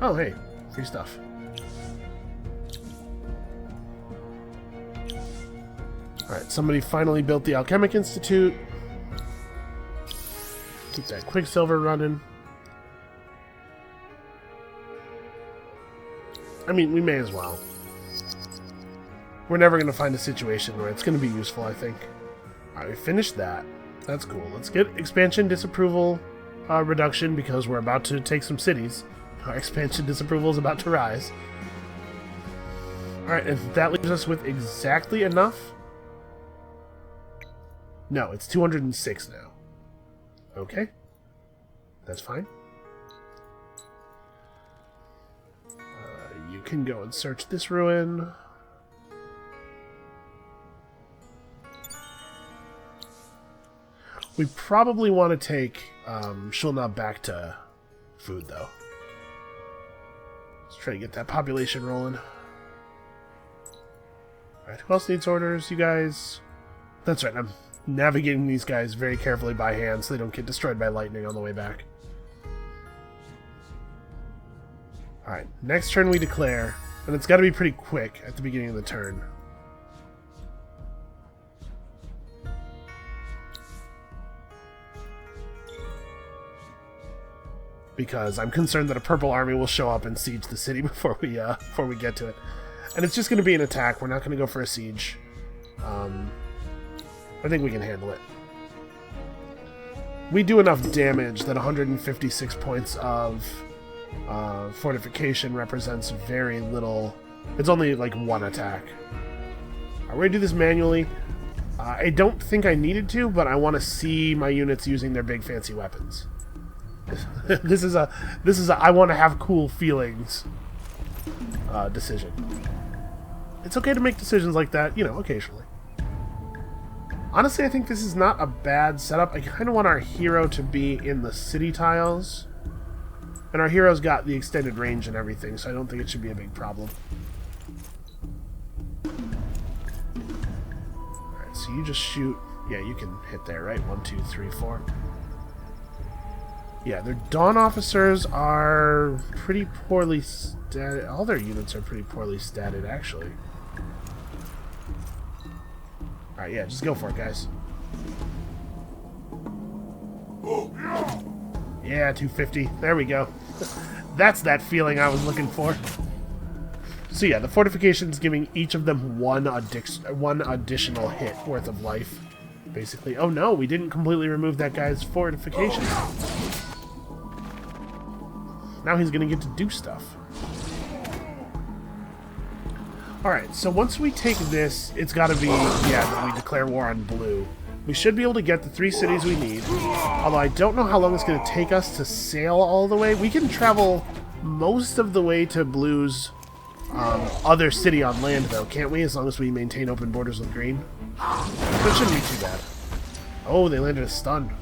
Oh, hey. Free stuff. Alright, somebody finally built the Alchemic Institute. Keep that Quicksilver running. I mean, we may as well. We're never going to find a situation where it's going to be useful, I think. Alright, we finished that. That's cool. Let's get expansion disapproval reduction because we're about to take some cities. Our expansion disapproval is about to rise. Alright, and that leaves us with exactly enough. No, it's 206 now. Okay. That's fine. You can go and search this ruin. We probably want to take Shulna back to food, though. Let's try to get that population rolling. Alright, who else needs orders? You guys? That's right, I'm navigating these guys very carefully by hand so they don't get destroyed by lightning on the way back. Alright, next turn we declare, and it's got to be pretty quick at the beginning of the turn. Because I'm concerned that a purple army will show up and siege the city before we get to it. And it's just going to be an attack. We're not going to go for a siege. I think we can handle it. We do enough damage that 156 points of fortification represents very little. It's only like one attack. We're going to do this manually. I don't think I needed to, but I want to see my units using their big fancy weapons. This is a I want to have cool feelings decision. It's okay to make decisions like that, you know, occasionally. Honestly, I think this is not a bad setup. I kind of want our hero to be in the city tiles. And our hero's got the extended range and everything, so I don't think it should be a big problem. Alright, so you just shoot. Yeah, you can hit there, right? 1, 2, 3, 4. Yeah, their Dawn officers are pretty poorly statted. All their units are pretty poorly statted, actually. Alright, yeah, just go for it, guys. Yeah, 250. There we go. That's that feeling I was looking for. So yeah, the fortification's giving each of them one additional hit worth of life, basically. Oh no, we didn't completely remove that guy's fortification. Now he's gonna get to do stuff. Alright, so once we take this, it's gotta be, yeah, that we declare war on blue. We should be able to get the 3 cities we need. Although I don't know how long it's gonna take us to sail all the way. We can travel most of the way to blue's other city on land, though, can't we? As long as we maintain open borders with green. That shouldn't be too bad. Oh, they landed a stun.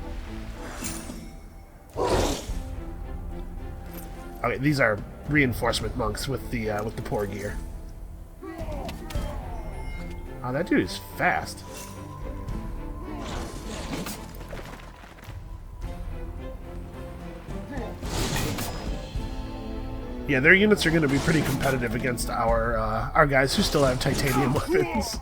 Okay, these are reinforcement monks with the poor gear. Oh, that dude is fast. Yeah, their units are going to be pretty competitive against our guys who still have titanium weapons.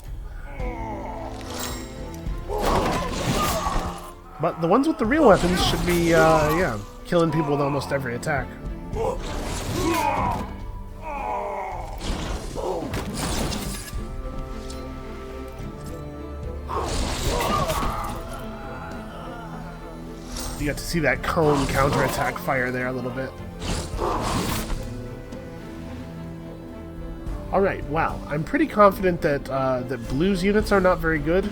But the ones with the real weapons should be, yeah, killing people with almost every attack. You got to see that cone counterattack fire there a little bit. Alright, wow. I'm pretty confident that that blue's units are not very good.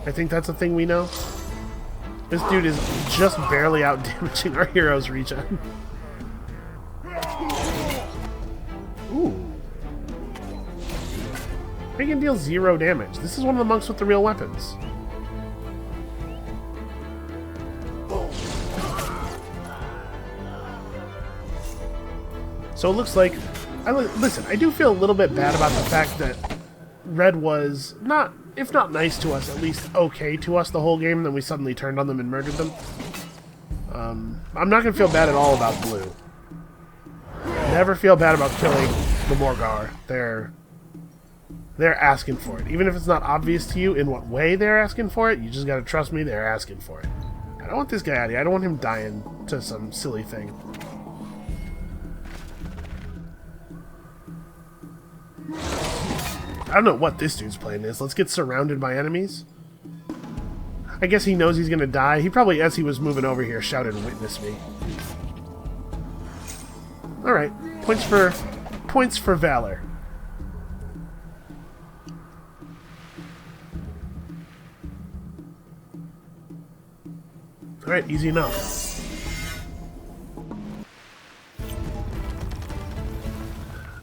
I think that's a thing we know. This dude is just barely out damaging our hero's regen. Ooh. He can deal 0 damage. This is one of the monks with the real weapons. So it looks like... listen, I do feel a little bit bad about the fact that Red was not, if not nice to us, at least okay to us the whole game, and then we suddenly turned on them and murdered them. I'm not going to feel bad at all about Blue. Never feel bad about killing the Morgar. They're asking for it. Even if it's not obvious to you in what way they're asking for it, you just got to trust me, they're asking for it. I don't want this guy out of here. I don't want him dying to some silly thing. I don't know what this dude's plan is. Let's get surrounded by enemies. I guess he knows he's gonna die. He probably, as he was moving over here, shouted, "Witness me." Alright. Points for valor. Alright, easy enough.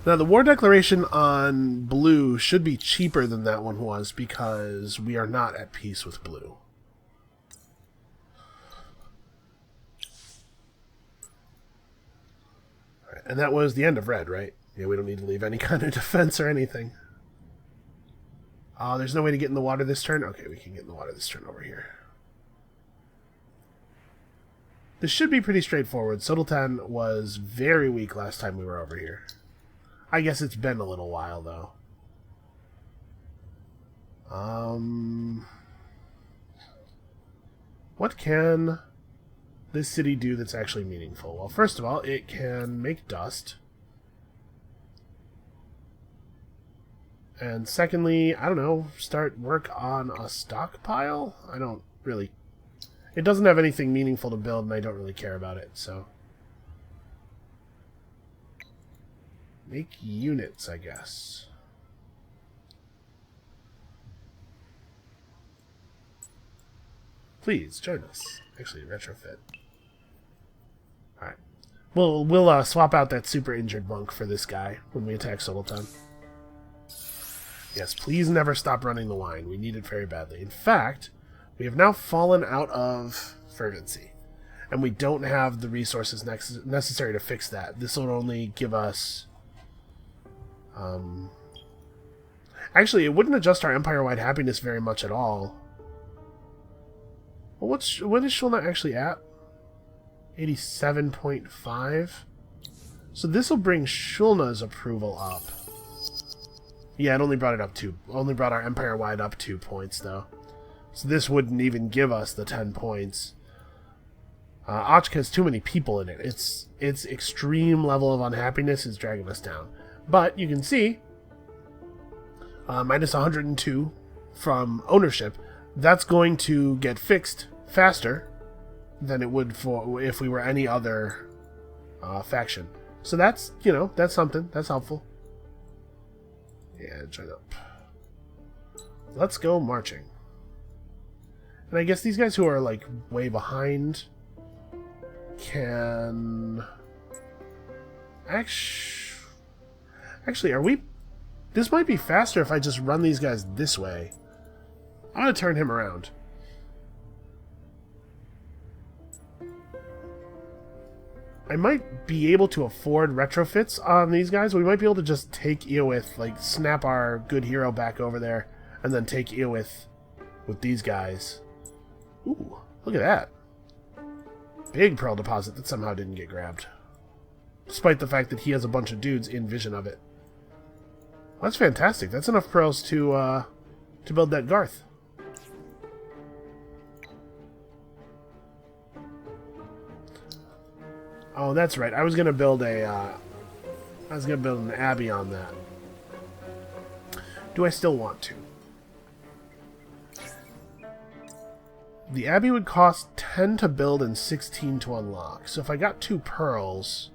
Now, the war declaration on Blue should be cheaper than that one was because we are not at peace with Blue. All right, and that was the end of Red, right? Yeah, we don't need to leave any kind of defense or anything. Oh, there's no way to get in the water this turn? Okay, we can get in the water this turn over here. This should be pretty straightforward. Sultan was very weak last time we were over here. I guess it's been a little while, though. What can this city do that's actually meaningful? Well, first of all, it can make dust. And secondly, I don't know, start work on a stockpile? I don't really... It doesn't have anything meaningful to build, and I don't really care about it, so... Make units, I guess. Please, join us. Actually, retrofit. Alright. We'll swap out that super injured monk for this guy when we attack Sultan. Yes, please never stop running the wine. We need it very badly. In fact, we have now fallen out of fervency. And we don't have the resources necessary to fix that. This will only give us... Actually, it wouldn't adjust our empire-wide happiness very much at all. Well, what is Shulna actually at? 87.5? So this will bring Shulna's approval up. Yeah, it only brought it up only brought our empire-wide up 2 points, though. So this wouldn't even give us the 10 points. Ochk has too many people in it. Its extreme level of unhappiness is dragging us down. But you can see, minus 102 from ownership, that's going to get fixed faster than it would if we were any other faction. So that's, you know, that's something. That's helpful. Yeah, join up. Let's go marching. And I guess these guys who are, like, way behind can... Actually, are we... This might be faster if I just run these guys this way. I'm going to turn him around. I might be able to afford retrofits on these guys. We might be able to just take Eowith, like, snap our good hero back over there, and then take Eowith with these guys. Ooh, look at that. Big pearl deposit that somehow didn't get grabbed. Despite the fact that he has a bunch of dudes in vision of it. Well, that's fantastic. That's enough pearls to build that Garth. Oh, that's right. I was gonna build an abbey on that. Do I still want to? The abbey would cost 10 to build and 16 to unlock. So if I got 2 pearls,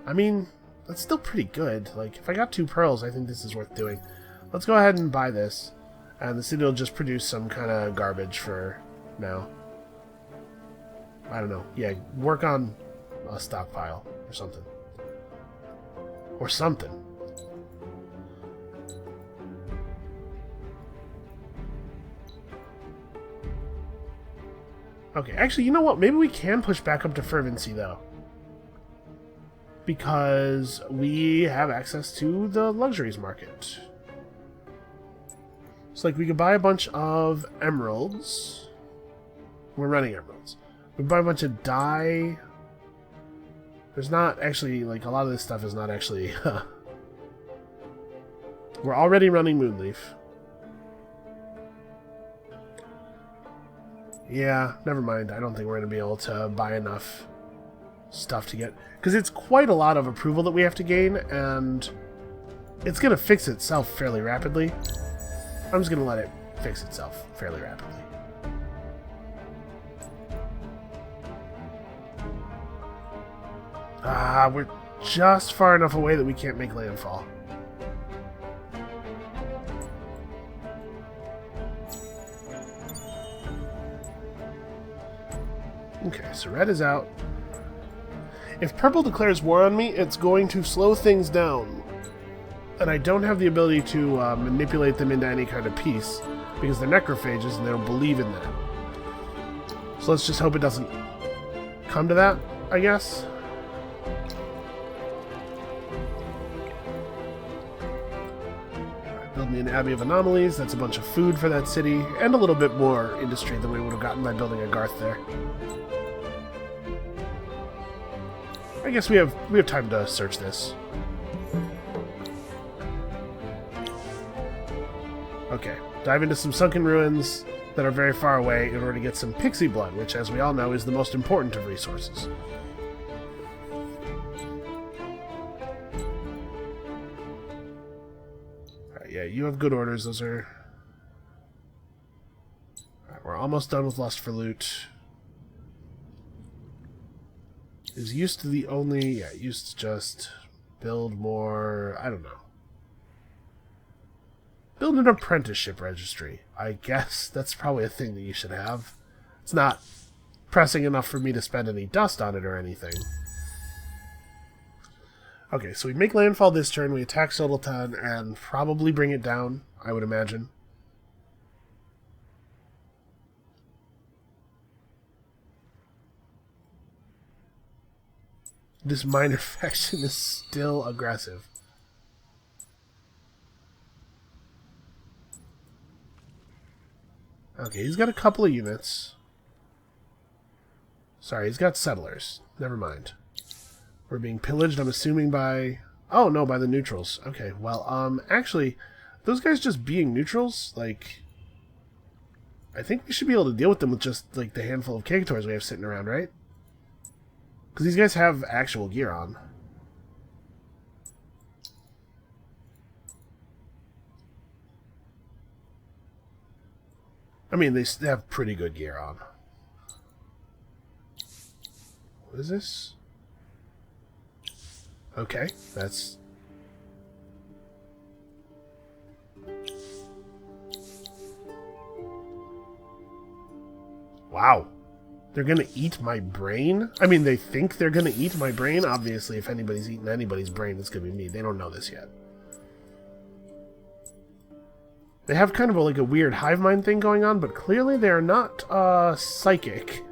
I mean, that's still pretty good. Like, if I got 2 pearls, I think this is worth doing. Let's go ahead and buy this, and the city will just produce some kind of garbage for now. I don't know. Yeah, work on a stockpile or something. Or something. Okay, actually, you know what? Maybe we can push back up to fervency, though. Because we have access to the luxuries market. So, like, we could buy a bunch of emeralds. We're running emeralds. We buy a bunch of dye. There's not actually, like, a lot of this stuff is not actually... We're already running Moonleaf. Yeah, never mind. I don't think we're going to be able to buy enough stuff to get... Because it's quite a lot of approval that we have to gain, and it's going to fix itself fairly rapidly. I'm just going to let it fix itself fairly rapidly. We're just far enough away that we can't make landfall. Okay, so red is out. If purple declares war on me, it's going to slow things down. And I don't have the ability to manipulate them into any kind of peace, because they're necrophages and they don't believe in that. So let's just hope it doesn't come to that, I guess. Build me an Abbey of Anomalies. That's a bunch of food for that city, and a little bit more industry than we would have gotten by building a Garth there. I guess we have time to search this. Okay, dive into some sunken ruins that are very far away in order to get some pixie blood, which, as we all know, is the most important of resources. Alright, yeah, you have good orders. Those are... Alright, we're almost done with Lust for Loot. Is used to the only... Yeah, used to just build more... I don't know. Build an apprenticeship registry. I guess that's probably a thing that you should have. It's not pressing enough for me to spend any dust on it or anything. Okay, so we make landfall this turn, we attack Sodeltan, and probably bring it down, I would imagine. This minor faction is still aggressive. Okay, he's got a couple of units. Sorry, he's got settlers. Never mind. We're being pillaged, I'm assuming, by... Oh, no, by the neutrals. Okay, well, actually, those guys just being neutrals, like... I think we should be able to deal with them with just, like, the handful of Kekators we have sitting around, right? Because these guys have actual gear on. I mean, they have pretty good gear on. What is this? Okay, that's... Wow. They're gonna eat my brain? I mean, they think they're gonna eat my brain? Obviously, if anybody's eating anybody's brain, it's gonna be me. They don't know this yet. They have kind of like a weird hive mind thing going on, but clearly they are not psychic.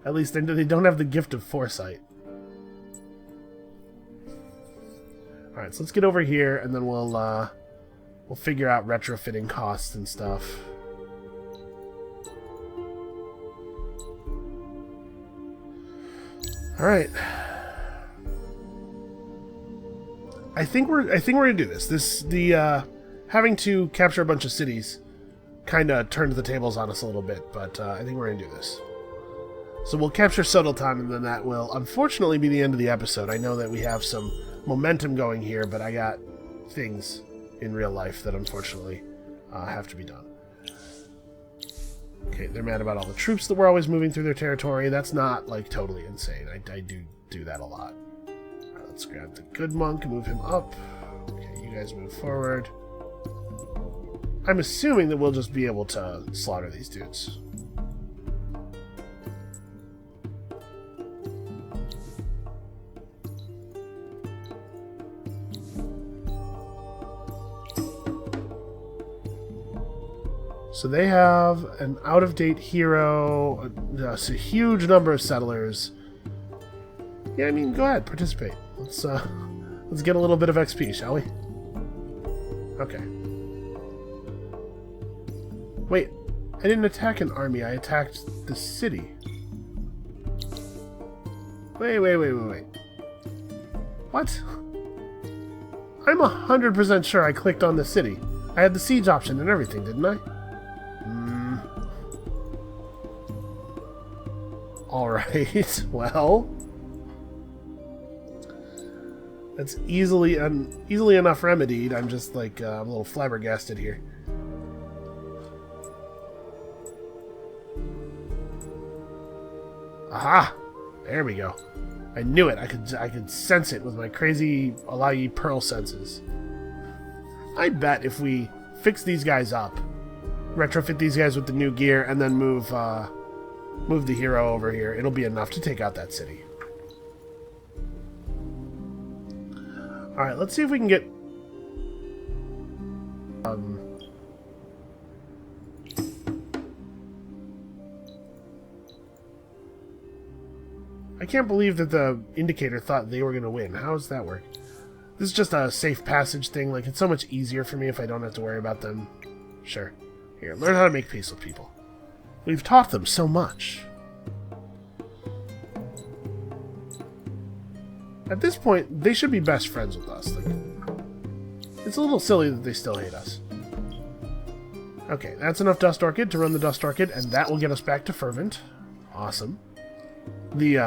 At least they don't have the gift of foresight. Alright, so let's get over here, and then we'll figure out retrofitting costs and stuff. Alright. I think we're gonna do this. Having to capture a bunch of cities kind of turned the tables on us a little bit, but I think we're gonna do this. So we'll capture Sodeltan, and then that will unfortunately be the end of the episode. I know that we have some momentum going here, but I got things in real life that unfortunately have to be done. Okay, they're mad about all the troops that were always moving through their territory. That's not, like, totally insane. I do that a lot. Alright, let's grab the good monk and move him up. Okay, you guys move forward. I'm assuming that we'll just be able to slaughter these dudes. So they have an out-of-date hero, a huge number of settlers. Yeah, I mean, go ahead, participate. Let's get a little bit of XP, shall we? Okay. Wait, I didn't attack an army, I attacked the city. Wait. What? I'm 100% sure I clicked on the city. I had the siege option and everything, didn't I? Alright, well... That's easily enough remedied. I'm just, like, I'm a little flabbergasted here. Aha! There we go. I knew it. I could sense it with my crazy Alayi Pearl senses. I bet if we fix these guys up, retrofit these guys with the new gear, and then move the hero over here, it'll be enough to take out that city. Alright, let's see if we can get... I can't believe that the indicator thought they were going to win. How does that work? This is just a safe passage thing. Like, it's so much easier for me if I don't have to worry about them. Sure. Here, learn how to make peace with people. We've taught them so much. At this point, they should be best friends with us. Like, it's a little silly that they still hate us. Okay, that's enough Dust Orchid to run the Dust Orchid, and that will get us back to Fervent. Awesome. The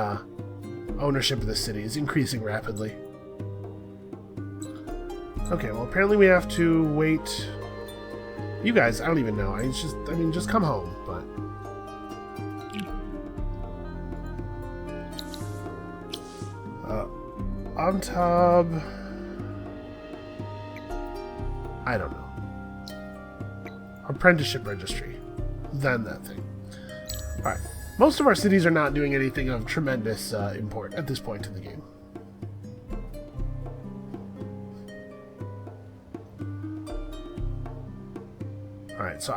ownership of the city is increasing rapidly. Okay, well, apparently we have to wait... You guys, I don't even know. I mean, just come home, but... Ontab... I don't know. Apprenticeship registry. Then that thing. Alright. Most of our cities are not doing anything of tremendous import at this point in the game. Alright, so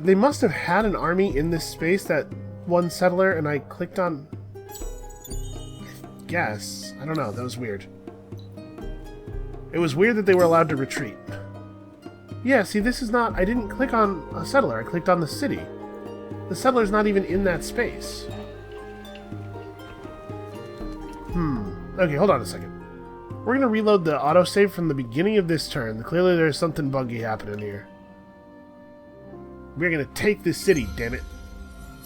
they must have had an army in this space, that one settler, and I clicked on... I guess. I don't know, that was weird. It was weird that they were allowed to retreat. Yeah, see, this is not... I didn't click on a settler, I clicked on the city. The settler's not even in that space. Okay, hold on a second. We're going to reload the autosave from the beginning of this turn. Clearly there's something buggy happening here. We're going to take this city, damn it.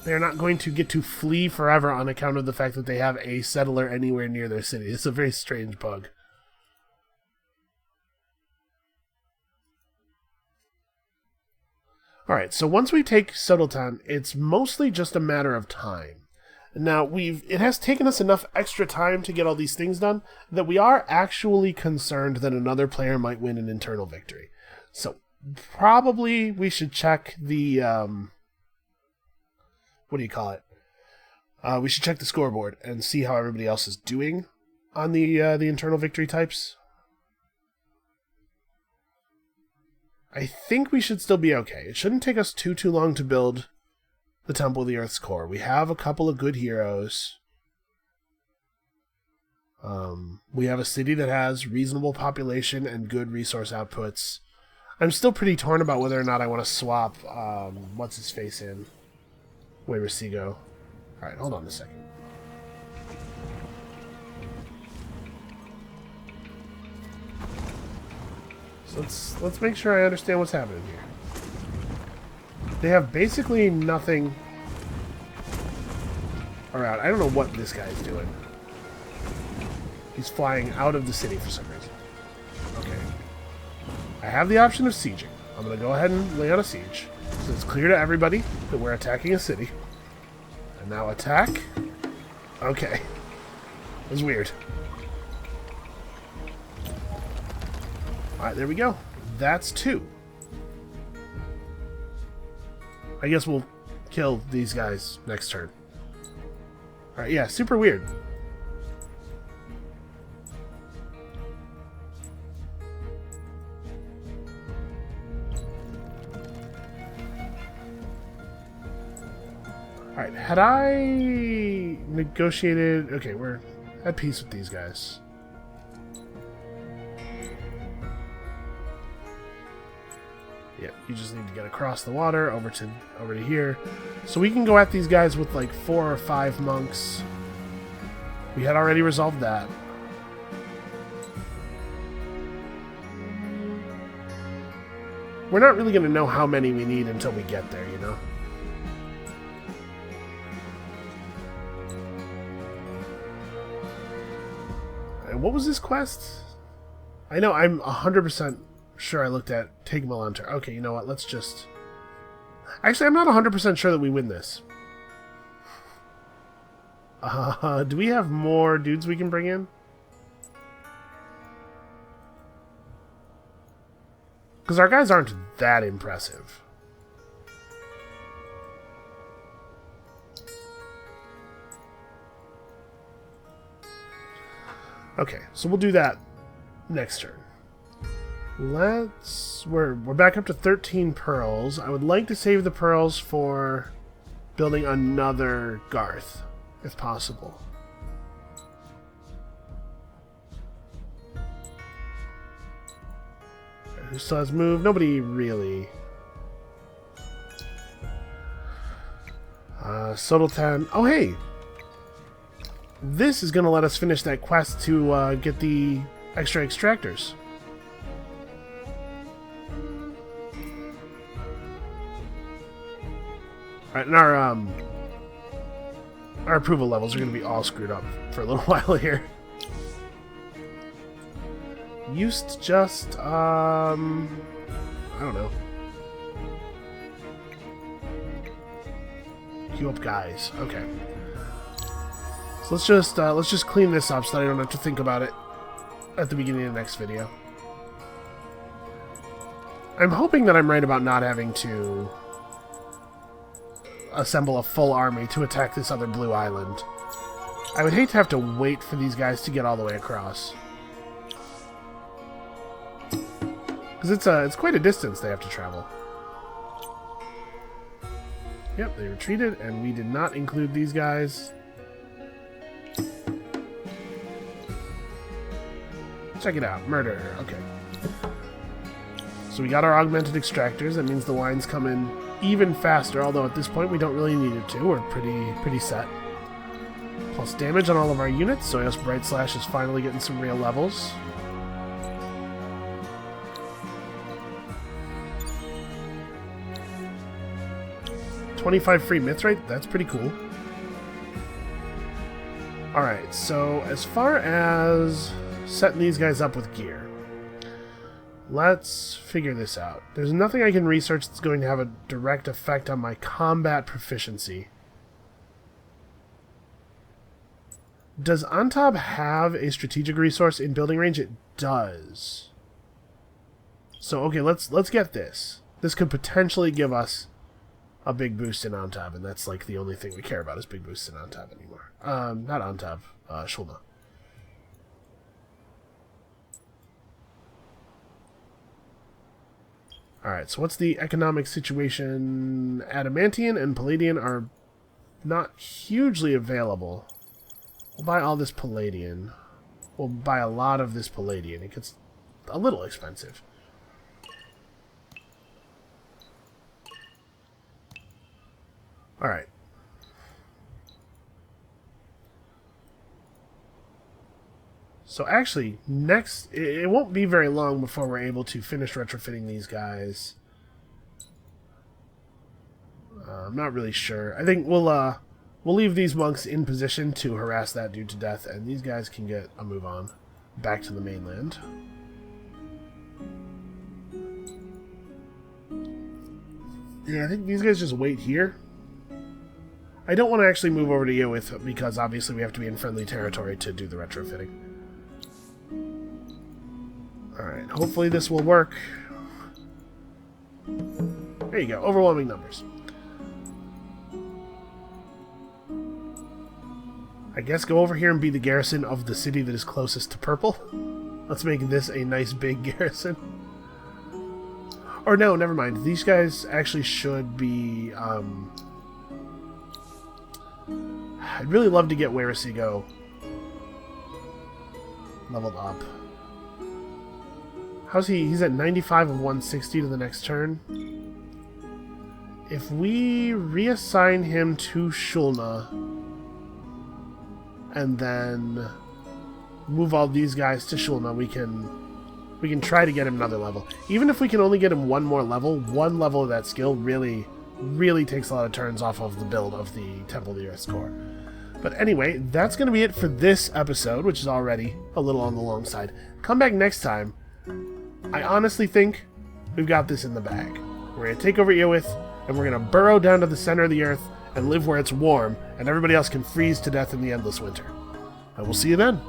They're not going to get to flee forever on account of the fact that they have a settler anywhere near their city. It's a very strange bug. Alright, so once we take Sodeltan, it's mostly just a matter of time. Now, it has taken us enough extra time to get all these things done that we are actually concerned that another player might win an internal victory. So, probably we should check the what do you call it? We should check the scoreboard and see how everybody else is doing on the internal victory types. I think we should still be okay. It shouldn't take us too long to build the Temple of the Earth's Core. We have a couple of good heroes. We have a city that has reasonable population and good resource outputs. I'm still pretty torn about whether or not I want to swap what's-his-face in. Wayrasigo. Alright, hold on a second. So let's make sure I understand what's happening here. They have basically nothing around. I don't know what this guy's doing. He's flying out of the city for some reason. Okay. I have the option of sieging. I'm going to go ahead and lay on a siege. So it's clear to everybody that we're attacking a city. And now attack. Okay. It was weird. Alright, there we go. That's 2. I guess we'll kill these guys next turn. Alright, yeah, super weird. Alright, had I negotiated... Okay, we're at peace with these guys. Yeah, you just need to get across the water over to here. So we can go at these guys with like 4 or 5 monks. We had already resolved that. We're not really going to know how many we need until we get there, you know? And what was this quest? I know I'm 100% sure I looked at Take Melanter. Okay, you know what? Let's just... Actually, I'm not 100% sure that we win this. Do we have more dudes we can bring in? Because our guys aren't that impressive. Okay, so we'll do that next turn. We're back up to 13 pearls. I would like to save the pearls for building another Garth, if possible. Who still has move? Nobody really. Sodeltan. Oh, hey! This is going to let us finish that quest to get the extra extractors. Alright, and our approval levels are going to be all screwed up for a little while here. Used just, I don't know. Queue up guys. Okay. So let's just clean this up so that I don't have to think about it at the beginning of the next video. I'm hoping that I'm right about not having to assemble a full army to attack this other blue island. I would hate to have to wait for these guys to get all the way across. Because it's quite a distance they have to travel. Yep, they retreated, and we did not include these guys. Check it out. Murder. Okay. So we got our augmented extractors. That means the wine's coming even faster, although at this point we don't really need it to. We're pretty set. Plus damage on all of our units. Zoyos Bright Slash is finally getting some real levels. $25 free Mithrite, that's pretty cool. Alright, so as far as setting these guys up with gear, let's figure this out. There's nothing I can research that's going to have a direct effect on my combat proficiency. Does Antab have a strategic resource in building range? It does. So, okay, let's get this. This could potentially give us a big boost in Ontab, and that's like the only thing we care about is big boosts in Ontab anymore. Not Ontab, Shulna. Alright, so what's the economic situation? Adamantian and Palladian are not hugely available. We'll buy all this Palladian. We'll buy a lot of this Palladian. It gets a little expensive. Alright. So actually, next, it won't be very long before we're able to finish retrofitting these guys. I'm not really sure. I think we'll leave these monks in position to harass that dude to death, and these guys can get a move on back to the mainland. Yeah, I think these guys just wait here. I don't want to actually move over to Yowith because obviously we have to be in friendly territory to do the retrofitting. Alright, hopefully this will work. There you go, overwhelming numbers. I guess go over here and be the garrison of the city that is closest to purple. Let's make this a nice big garrison. Or no, never mind. These guys actually should be... I'd really love to get Weresigo leveled up. How's he? He's at 95 of 160 to the next turn. If we reassign him to Shulna and then move all these guys to Shulna, we can try to get him another level. Even if we can only get him one more level, one level of that skill really takes a lot of turns off of the build of the Temple of the Earth's Core. But anyway, that's going to be it for this episode, which is already a little on the long side. Come back next time. I honestly think we've got this in the bag. We're going to take over Yowith, and we're going to burrow down to the center of the earth and live where it's warm, and everybody else can freeze to death in the endless winter. And we'll see you then.